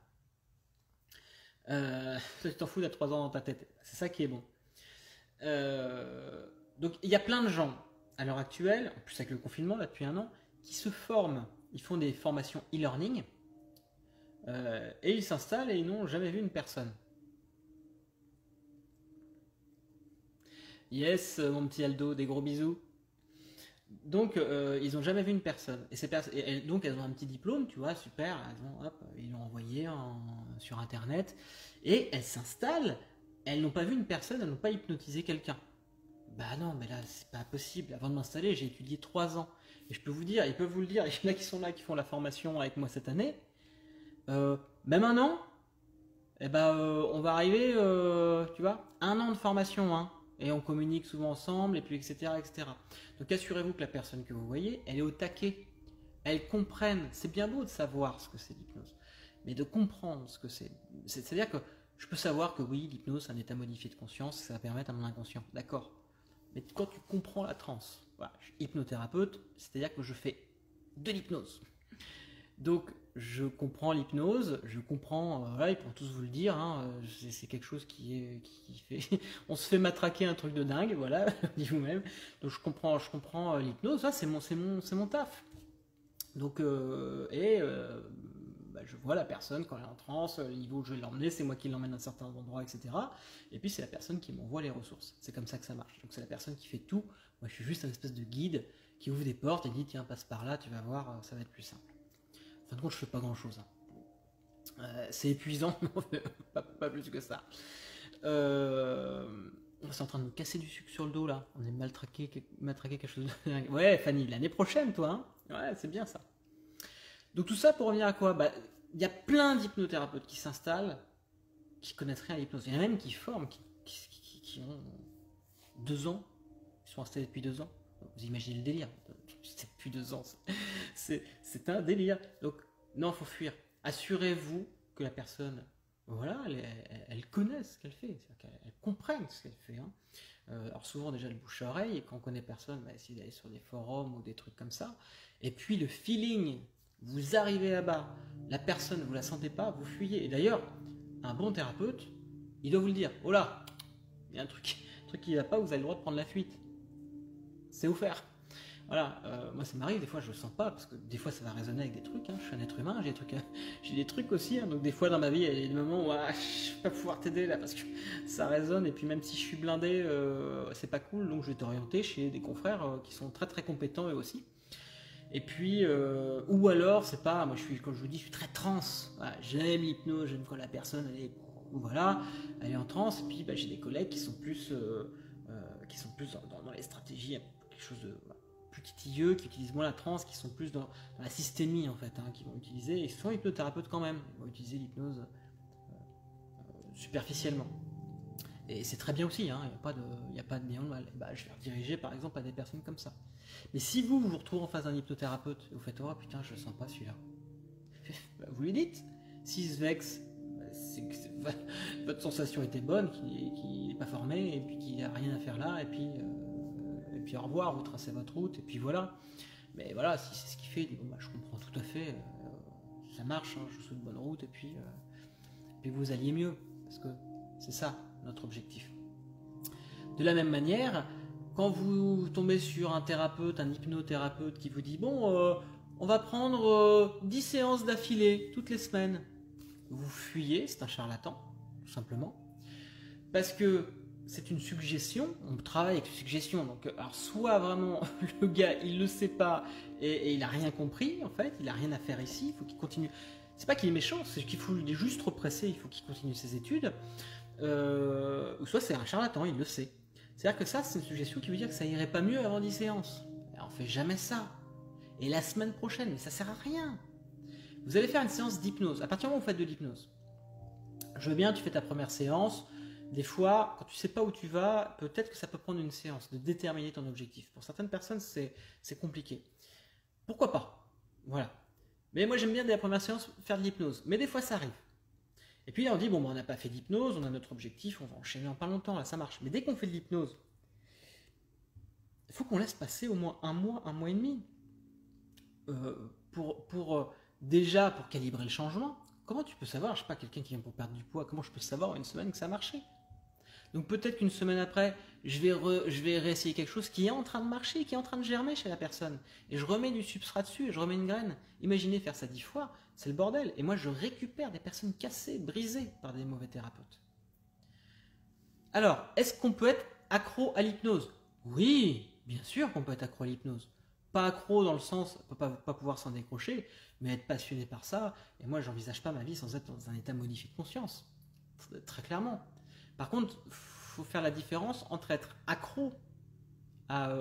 Tu t'en fous, t'as 3 ans dans ta tête. C'est ça qui est bon. Donc il y a plein de gens à l'heure actuelle, en plus avec le confinement là depuis 1 an, qui se forment. Ils font des formations e-learning et ils s'installent et ils n'ont jamais vu une personne. Yes, mon petit Aldo, des gros bisous. Donc ils n'ont jamais vu une personne. Et donc elles ont un petit diplôme, tu vois, super. Ils l'ont envoyé sur internet et elles s'installent. Elles n'ont pas vu une personne, elles n'ont pas hypnotisé quelqu'un. Bah non, mais là c'est pas possible. Avant de m'installer, j'ai étudié 3 ans. Et je peux vous dire, ils peuvent vous le dire, il y en a qui sont là, qui font la formation avec moi cette année. Même 1 an, on va arriver, tu vois, 1 an de formation, hein. Et on communique souvent ensemble, et puis etc. etc. Donc assurez-vous que la personne que vous voyez, elle est au taquet. Elle comprenne. C'est bien beau de savoir ce que c'est l'hypnose, mais de comprendre ce que c'est. C'est-à-dire que je peux savoir que oui, l'hypnose, c'est un état modifié de conscience, ça va permettre à mon inconscient. D'accord. Mais quand tu comprends la transe, voilà, je suis hypnothérapeute, c'est-à-dire que je fais de l'hypnose. Donc, je comprends l'hypnose, je comprends, voilà, ils pourront tous vous le dire, hein, c'est quelque chose qui fait, on se fait matraquer un truc de dingue, voilà, dit vous-même. Donc je comprends l'hypnose, ça c'est mon taf. Donc je vois la personne quand elle est en transe, le niveau où je vais l'emmener, c'est moi qui l'emmène à un certain endroit, etc. Et puis c'est la personne qui m'envoie les ressources. C'est comme ça que ça marche. Donc c'est la personne qui fait tout. Moi je suis juste un espèce de guide qui ouvre des portes et dit tiens passe par là, tu vas voir, ça va être plus simple. En fin de compte, je fais pas grand chose. Hein. C'est épuisant, pas plus que ça. C'est en train de me casser du sucre sur le dos là. On est matraqué quelque chose de dingue. Ouais, Fanny, l'année prochaine, toi. Hein, ouais, c'est bien ça. Donc tout ça pour revenir à quoi? Il y a plein d'hypnothérapeutes qui s'installent, qui connaissent rien à l'hypnose. Il y en a même qui forment, qui ont 2 ans, ils sont installés depuis 2 ans. Vous imaginez le délire? C'est depuis 2 ans. C'est un délire. Donc, non, il faut fuir. Assurez-vous que la personne, voilà, elle connaît ce qu'elle fait, qu'elle comprenne ce qu'elle fait. Hein. Alors souvent déjà le bouche à oreille, et quand on connaît personne, essayer d'aller sur des forums ou des trucs comme ça. Et puis le feeling vous arrivez là-bas, la personne, vous la sentez pas, vous fuyez. Et d'ailleurs, un bon thérapeute, il doit vous le dire. Oh là, il y a un truc qui ne va pas, vous avez le droit de prendre la fuite. C'est offert. Voilà, moi ça m'arrive, des fois je le sens pas, parce que des fois ça va résonner avec des trucs, hein. Je suis un être humain, j'ai des trucs aussi, hein. Donc des fois dans ma vie, il y a des moments où je vais pas pouvoir t'aider là, parce que ça résonne, et puis même si je suis blindé, c'est pas cool, donc je vais t'orienter chez des confrères qui sont très très compétents eux aussi. Et puis, ou alors, c'est pas, moi je suis, comme je vous dis, je suis très trans, voilà, j'aime l'hypnose, j'aime quand la personne, elle est en transe, et puis j'ai des collègues qui sont plus dans les stratégies, quelque chose de plus titilleux, qui utilisent moins la transe, qui sont plus dans la systémie en fait, hein, qui vont utiliser, et sont hypnothérapeutes quand même, ils vont utiliser l'hypnose superficiellement. Et c'est très bien aussi, hein, il n'y a pas de bien ou de mal. Je vais rediriger par exemple à des personnes comme ça. Mais si vous vous retrouvez en face d'un hypnothérapeute, vous faites « Oh putain, je le sens pas celui-là », vous lui dites. S'il se vexe, c'est que votre sensation était bonne, qu'il n'est pas formé, et puis qu'il n'a rien à faire là, et puis au revoir, vous tracez votre route, et puis voilà. Mais voilà, si c'est ce qu'il fait, bon, je comprends tout à fait, ça marche, hein, je vous souhaite bonne route, et puis vous alliez mieux, parce que c'est ça notre objectif. De la même manière, quand vous tombez sur un thérapeute, un hypnothérapeute qui vous dit « Bon, on va prendre 10 séances d'affilée, toutes les semaines », vous fuyez, c'est un charlatan, tout simplement, parce que c'est une suggestion, on travaille avec une suggestion, donc alors soit vraiment le gars il le sait pas et il a rien compris en fait, il a rien à faire ici, il faut qu'il continue, c'est pas qu'il est méchant, c'est qu'il faut lui juste represser, il faut qu'il continue ses études, ou soit c'est un charlatan, il le sait. C'est-à-dire que ça c'est une suggestion qui veut dire que ça irait pas mieux avant 10 séances, alors, on fait jamais ça, et la semaine prochaine, mais ça sert à rien. Vous allez faire une séance d'hypnose, à partir du moment où vous faites de l'hypnose, je veux bien, tu fais ta première séance. Des fois, quand tu ne sais pas où tu vas, peut-être que ça peut prendre une séance de déterminer ton objectif. Pour certaines personnes, c'est compliqué. Pourquoi pas? Voilà. Mais moi, j'aime bien dès la première séance faire de l'hypnose. Mais des fois, ça arrive. Et puis, on dit, bon, on n'a pas fait d'hypnose, on a notre objectif, on va enchaîner en pas longtemps, là, ça marche. Mais dès qu'on fait de l'hypnose, il faut qu'on laisse passer au moins un mois et demi. Déjà, pour calibrer le changement. Comment tu peux savoir, je sais pas, quelqu'un qui vient pour perdre du poids, comment je peux savoir en une semaine que ça a marché? Donc peut-être qu'une semaine après, je vais réessayer quelque chose qui est en train de marcher, qui est en train de germer chez la personne. Et je remets du substrat dessus, et je remets une graine. Imaginez faire ça 10 fois, c'est le bordel. Et moi, je récupère des personnes cassées, brisées par des mauvais thérapeutes. Alors, est-ce qu'on peut être accro à l'hypnose? Oui, bien sûr qu'on peut être accro à l'hypnose. Pas accro dans le sens, pas pouvoir s'en décrocher, mais être passionné par ça. Et moi, j'envisage pas ma vie sans être dans un état modifié de conscience. Très clairement. Par contre, il faut faire la différence entre être accro à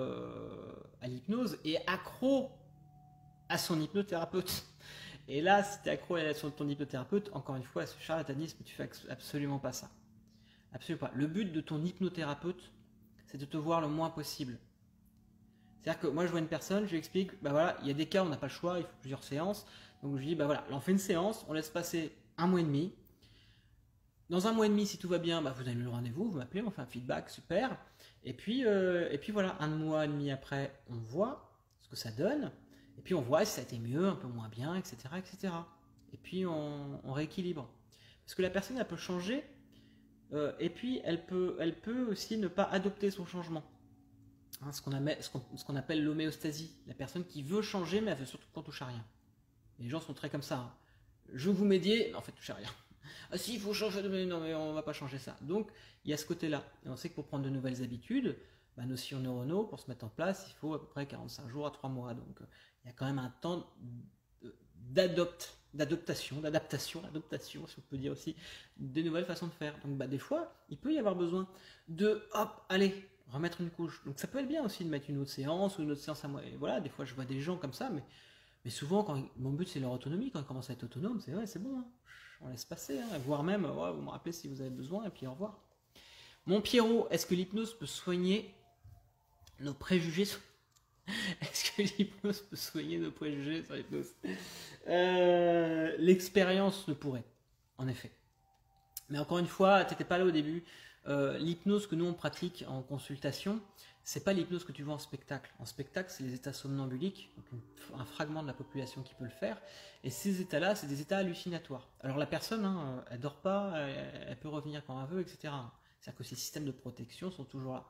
l'hypnose et accro à son hypnothérapeute. Et là, si tu es accro à ton hypnothérapeute, encore une fois, ce charlatanisme, tu fais absolument pas ça. Absolument pas. Le but de ton hypnothérapeute, c'est de te voir le moins possible. C'est-à-dire que moi je vois une personne, je lui explique, voilà, il y a des cas où on n'a pas le choix, il faut plusieurs séances. Donc je lui dis, voilà, là on fait une séance, on laisse passer un mois et demi. Dans un mois et demi, si tout va bien, vous avez le rendez-vous, vous m'appelez, on fait un feedback, super. Et puis voilà, un mois et demi après, on voit ce que ça donne. Et puis on voit si ça a été mieux, un peu moins bien, etc. etc. Et puis on rééquilibre. Parce que la personne, elle peut changer, et puis elle peut aussi ne pas adopter son changement. Hein, ce qu'on appelle l'homéostasie. La personne qui veut changer, mais elle veut surtout qu'on touche à rien. Les gens sont très comme ça. Hein. Je vous médier, mais en fait, touche à rien. Ah si, il faut changer, non mais on va pas changer ça. Donc, il y a ce côté-là. Et on sait que pour prendre de nouvelles habitudes, nos sillons neuronaux, pour se mettre en place, il faut à peu près 45 jours à 3 mois. Donc, il y a quand même un temps d'adaptation, si on peut dire aussi, des nouvelles façons de faire. Donc, des fois, il peut y avoir besoin de, hop, allez, remettre une couche. Donc, ça peut être bien aussi de mettre une autre séance ou une autre séance à moi. Et voilà, des fois, je vois des gens comme ça, mais souvent, mon but, c'est leur autonomie. Quand ils commencent à être autonomes, c'est bon, hein. On laisse passer, hein. Voire même, vous me rappelez si vous avez besoin, et puis au revoir. Mon Pierrot, est-ce que l'hypnose peut soigner nos préjugés sur... Est-ce que l'hypnose peut soigner nos préjugés sur l'hypnose? L'expérience le pourrait, en effet. Mais encore une fois, tu n'étais pas là au début. L'hypnose que nous on pratique en consultation, C'est pas l'hypnose que tu vois en spectacle. En spectacle, c'est les états somnambuliques, donc un fragment de la population qui peut le faire. Et ces états-là, c'est des états hallucinatoires. Alors la personne, hein, elle dort pas, elle peut revenir quand elle veut, etc. C'est-à-dire que ces systèmes de protection sont toujours là.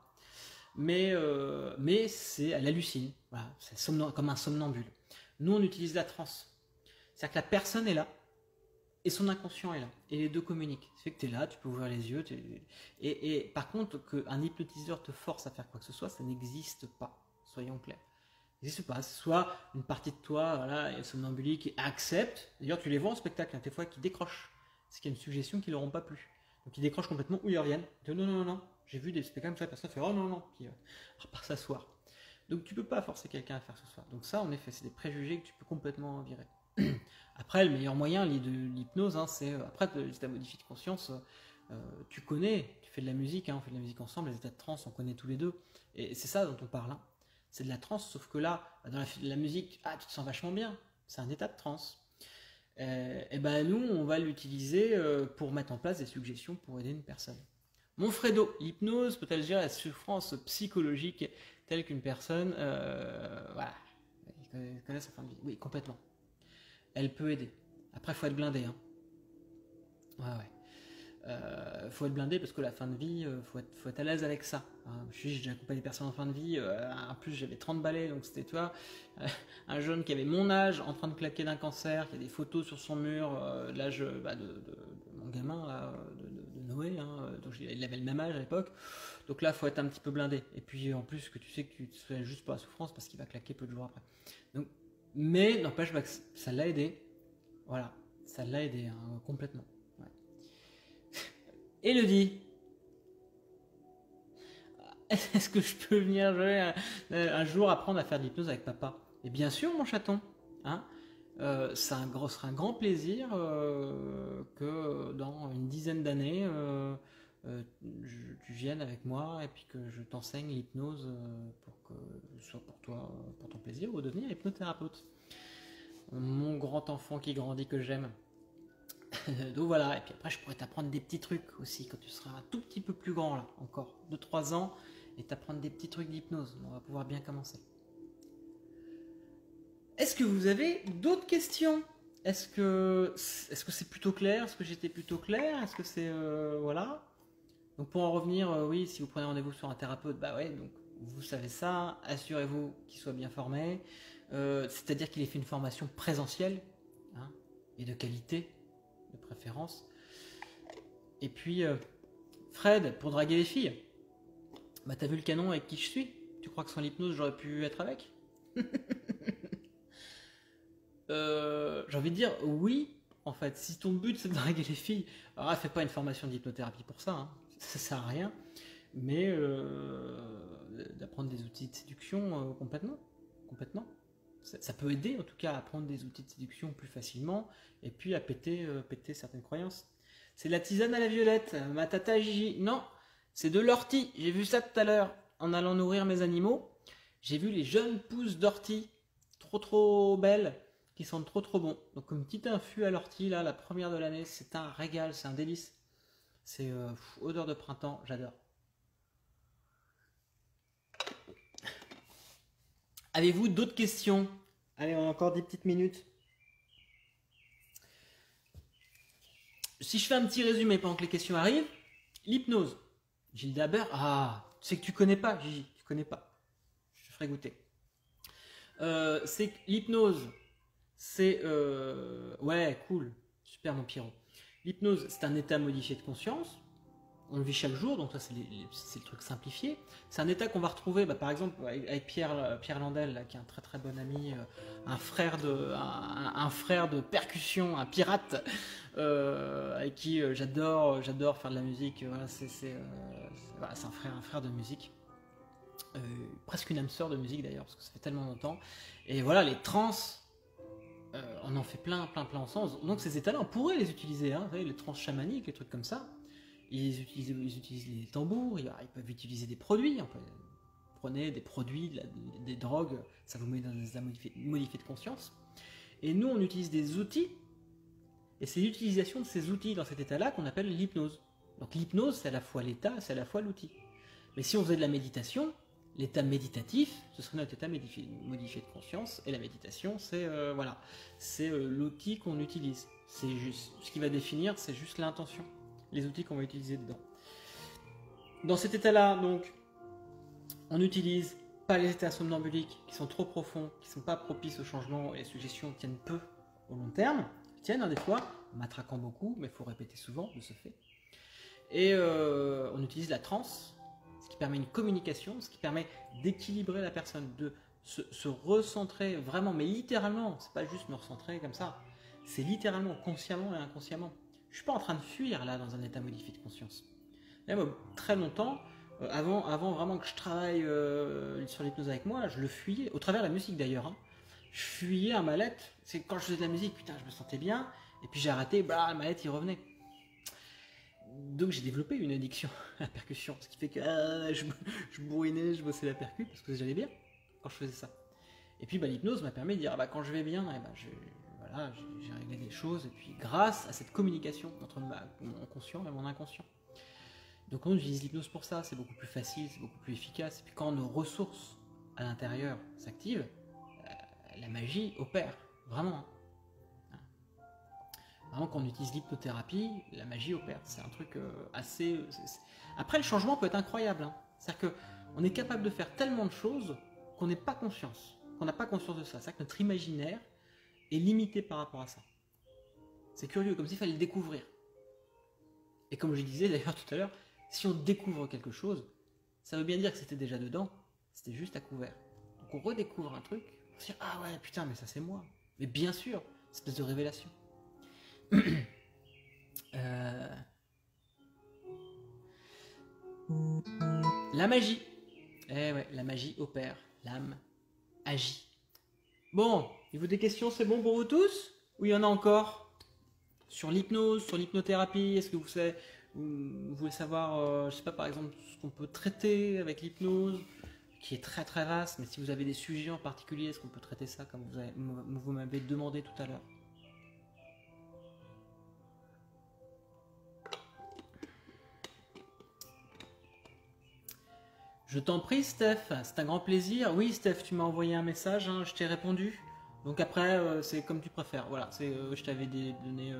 Mais elle hallucine. Voilà, c'est comme un somnambule. Nous, on utilise la transe. C'est-à-dire que la personne est là, et son inconscient est là. Et les deux communiquent. Ça fait que tu es là, tu peux ouvrir les yeux. Et par contre, qu'un hypnotiseur te force à faire quoi que ce soit, ça n'existe pas. Soyons clairs. Ça n'existe pas. Soit une partie de toi, voilà, somnambulique, qui accepte. D'ailleurs, tu les vois en spectacle, hein, des fois, qui décrochent. C'est qu'il y a une suggestion qui ne leur ont pas plu. Donc ils décrochent complètement ou ils reviennent. Ils disent non, non, non, non. J'ai vu des spectacles comme ça, la personne fait oh non, non. Puis repart s'asseoir. Donc tu peux pas forcer quelqu'un à faire ce soir. Donc ça, en effet, c'est des préjugés que tu peux complètement virer. Après, le meilleur moyen de l'hypnose, hein, c'est après les états modifiés de conscience. Tu connais, tu fais de la musique, hein, on fait de la musique ensemble, les états de transe, on connaît tous les deux. Et c'est ça dont on parle. Hein. C'est de la transe, sauf que là, dans la musique, tu te sens vachement bien. C'est un état de transe. Et ben nous, on va l'utiliser pour mettre en place des suggestions pour aider une personne. Mon Fredo, l'hypnose peut-elle gérer la souffrance psychologique telle qu'une personne voilà, il connaît sa fin de vie. Oui, complètement. Elle peut aider. Après, il faut être blindé. Hein. Ouais. Faut être blindé parce que la fin de vie, faut être à l'aise avec ça. Hein. J'ai déjà accompagné des personnes en fin de vie. En plus, j'avais 30 balais, donc c'était toi. Un jeune qui avait mon âge, en train de claquer d'un cancer, qui a des photos sur son mur, l'âge de mon gamin, là, de Noé. Hein, donc il avait le même âge à l'époque. Donc là, faut être un petit peu blindé. Et puis en plus, que tu sais que tu te fais juste pour la souffrance parce qu'il va claquer peu de jours après. Donc, mais n'empêche que ça l'a aidé. Voilà, ça l'a aidé hein, complètement. Ouais. Elodie, est-ce que je peux venir jouer un jour apprendre à faire de l'hypnose avec papa? Et bien sûr, mon chaton. Hein, ça sera un grand plaisir que dans une dizaine d'années, tu viennes avec moi et puis que je t'enseigne l'hypnose pour que ce soit pour toi, pour ton plaisir, ou devenir hypnothérapeute. Mon grand enfant qui grandit que j'aime. Donc voilà, et puis après je pourrais t'apprendre des petits trucs aussi quand tu seras un tout petit peu plus grand là, encore 2-3 ans, et t'apprendre des petits trucs d'hypnose. On va pouvoir bien commencer. Est-ce que vous avez d'autres questions? Est-ce que c'est plutôt clair? Est-ce que j'étais plutôt clair? Est-ce que c'est voilà? Donc pour en revenir, oui, si vous prenez rendez-vous sur un thérapeute, bah ouais, donc vous savez ça, assurez-vous qu'il soit bien formé, c'est-à-dire qu'il ait fait une formation présentielle, hein, et de qualité, de préférence. Et puis, Fred, pour draguer les filles, bah t'as vu le canon avec qui je suis? Tu crois que sans l'hypnose, j'aurais pu être avec? J'ai envie de dire oui, en fait, si ton but c'est de draguer les filles, alors fais pas une formation d'hypnothérapie pour ça, hein. Ça sert à rien, mais d'apprendre des outils de séduction complètement. Ça peut aider en tout cas à apprendre des outils de séduction plus facilement et puis à péter certaines croyances. C'est de la tisane à la violette, ma tata Gigi. Non, c'est de l'ortie. J'ai vu ça tout à l'heure en allant nourrir mes animaux. J'ai vu les jeunes pousses d'ortie, trop belles, qui sentent trop bon. Donc une petite infus à l'ortie, là, la première de l'année, c'est un régal, c'est un délice. C'est odeur de printemps, j'adore. Avez-vous d'autres questions? Allez, on a encore 10 petites minutes. Si je fais un petit résumé pendant que les questions arrivent, l'hypnose. Gilles Dabert, c'est que tu connais pas, Gigi, tu connais pas. Je te ferai goûter. C'est que l'hypnose, c'est... ouais, cool, super mon Pierrot. L'hypnose, c'est un état modifié de conscience. On le vit chaque jour, donc ça c'est le truc simplifié. C'est un état qu'on va retrouver, par exemple, avec Pierre Landel, là, qui est un très bon ami, un frère de percussion, un pirate, avec qui j'adore faire de la musique. Voilà, c'est un frère de musique. Presque une âme sœur de musique d'ailleurs, parce que ça fait tellement longtemps. Et voilà, les trans, on en fait plein ensemble. Donc ces états-là, on pourrait les utiliser, hein, vous savez, les trans chamaniques, les trucs comme ça. Ils utilisent les tambours, ils peuvent utiliser des produits. Prenez des produits, des drogues, ça vous met dans des états modifiés de conscience. Et nous, on utilise des outils, et c'est l'utilisation de ces outils dans cet état-là qu'on appelle l'hypnose. Donc l'hypnose, c'est à la fois l'état, c'est à la fois l'outil. Mais si on faisait de la méditation, L'état méditatif, ce serait notre état modifié de conscience, et la méditation, c'est voilà, c'est l'outil qu'on utilise. C'est juste ce qui va définir, c'est juste l'intention, les outils qu'on va utiliser dedans. Dans cet état-là, donc, on n'utilise pas les états somnambuliques qui sont trop profonds, qui ne sont pas propices au changement, et les suggestions tiennent peu au long terme. Elles tiennent des fois, en matraquant beaucoup, mais il faut répéter souvent de ce fait. Et on utilise la transe, ce qui permet une communication, ce qui permet d'équilibrer la personne, de se recentrer vraiment, mais littéralement, c'est pas juste me recentrer comme ça, c'est littéralement, consciemment et inconsciemment. Je suis pas en train de fuir là dans un état modifié de conscience. Là, moi, très longtemps, avant vraiment que je travaille sur l'hypnose avec moi, je le fuyais, au travers de la musique d'ailleurs. Hein. Je fuyais un mal-être, c'est quand je faisais de la musique, putain, je me sentais bien, et puis j'ai arrêté, bah, le mal-être il revenait. Donc j'ai développé une addiction à la percussion, ce qui fait que je bourrinais, je bossais la percu parce que j'allais bien quand je faisais ça. Et puis bah, l'hypnose m'a permis de dire bah, quand je vais bien, voilà, j'ai réglé des choses, et puis grâce à cette communication entre mon conscient et mon inconscient. Donc on utilise l'hypnose pour ça, c'est beaucoup plus facile, c'est beaucoup plus efficace. Et puis quand nos ressources à l'intérieur s'activent, la magie opère, vraiment. Vraiment, quand on utilise l'hypnothérapie, la magie opère. C'est un truc assez... Après, le changement peut être incroyable. Hein. C'est-à-dire qu'on est capable de faire tellement de choses qu'on n'est pas conscience, qu'on n'a pas conscience de ça. C'est-à-dire que notre imaginaire est limité par rapport à ça. C'est curieux, comme s'il fallait le découvrir. Et comme je disais d'ailleurs tout à l'heure, si on découvre quelque chose, ça veut bien dire que c'était déjà dedans, c'était juste à couvert. Donc on redécouvre un truc, on se dit « Ah ouais, putain, mais ça c'est moi !» Mais bien sûr, espèce de révélation. La magie. Eh ouais, la magie opère. L'âme agit. Bon, il vous des questions, c'est bon pour vous tous? Ou il y en a encore? Sur l'hypnose, sur l'hypnothérapie, est-ce que vous voulez savoir, je sais pas, par exemple, ce qu'on peut traiter avec l'hypnose, qui est très très vaste, mais si vous avez des sujets en particulier, est-ce qu'on peut traiter ça comme vous m'avez demandé tout à l'heure? Je t'en prie, Steph, c'est un grand plaisir. Oui, Steph, tu m'as envoyé un message, hein, je t'ai répondu. Donc après, c'est comme tu préfères. Voilà, je t'avais donné,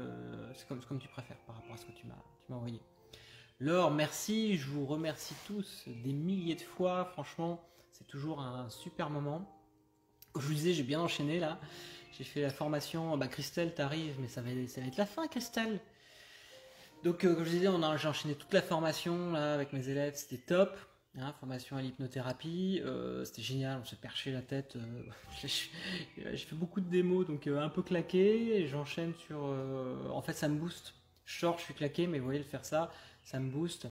c'est comme tu préfères par rapport à ce que tu m'as envoyé. Laure, merci, je vous remercie tous des milliers de fois. Franchement, c'est toujours un super moment. Comme je vous disais, j'ai bien enchaîné là. J'ai fait la formation. Bah, Christelle, t'arrives, mais ça va être la fin, Christelle. Donc, comme je vous disais, j'ai enchaîné toute la formation là avec mes élèves, c'était top. Hein, formation à l'hypnothérapie, c'était génial, on s'est perché la tête. J'ai fait beaucoup de démos, donc un peu claqué. Et j'enchaîne sur. En fait, ça me booste. Je sors, je suis claqué, mais vous voyez, le faire ça, ça me booste.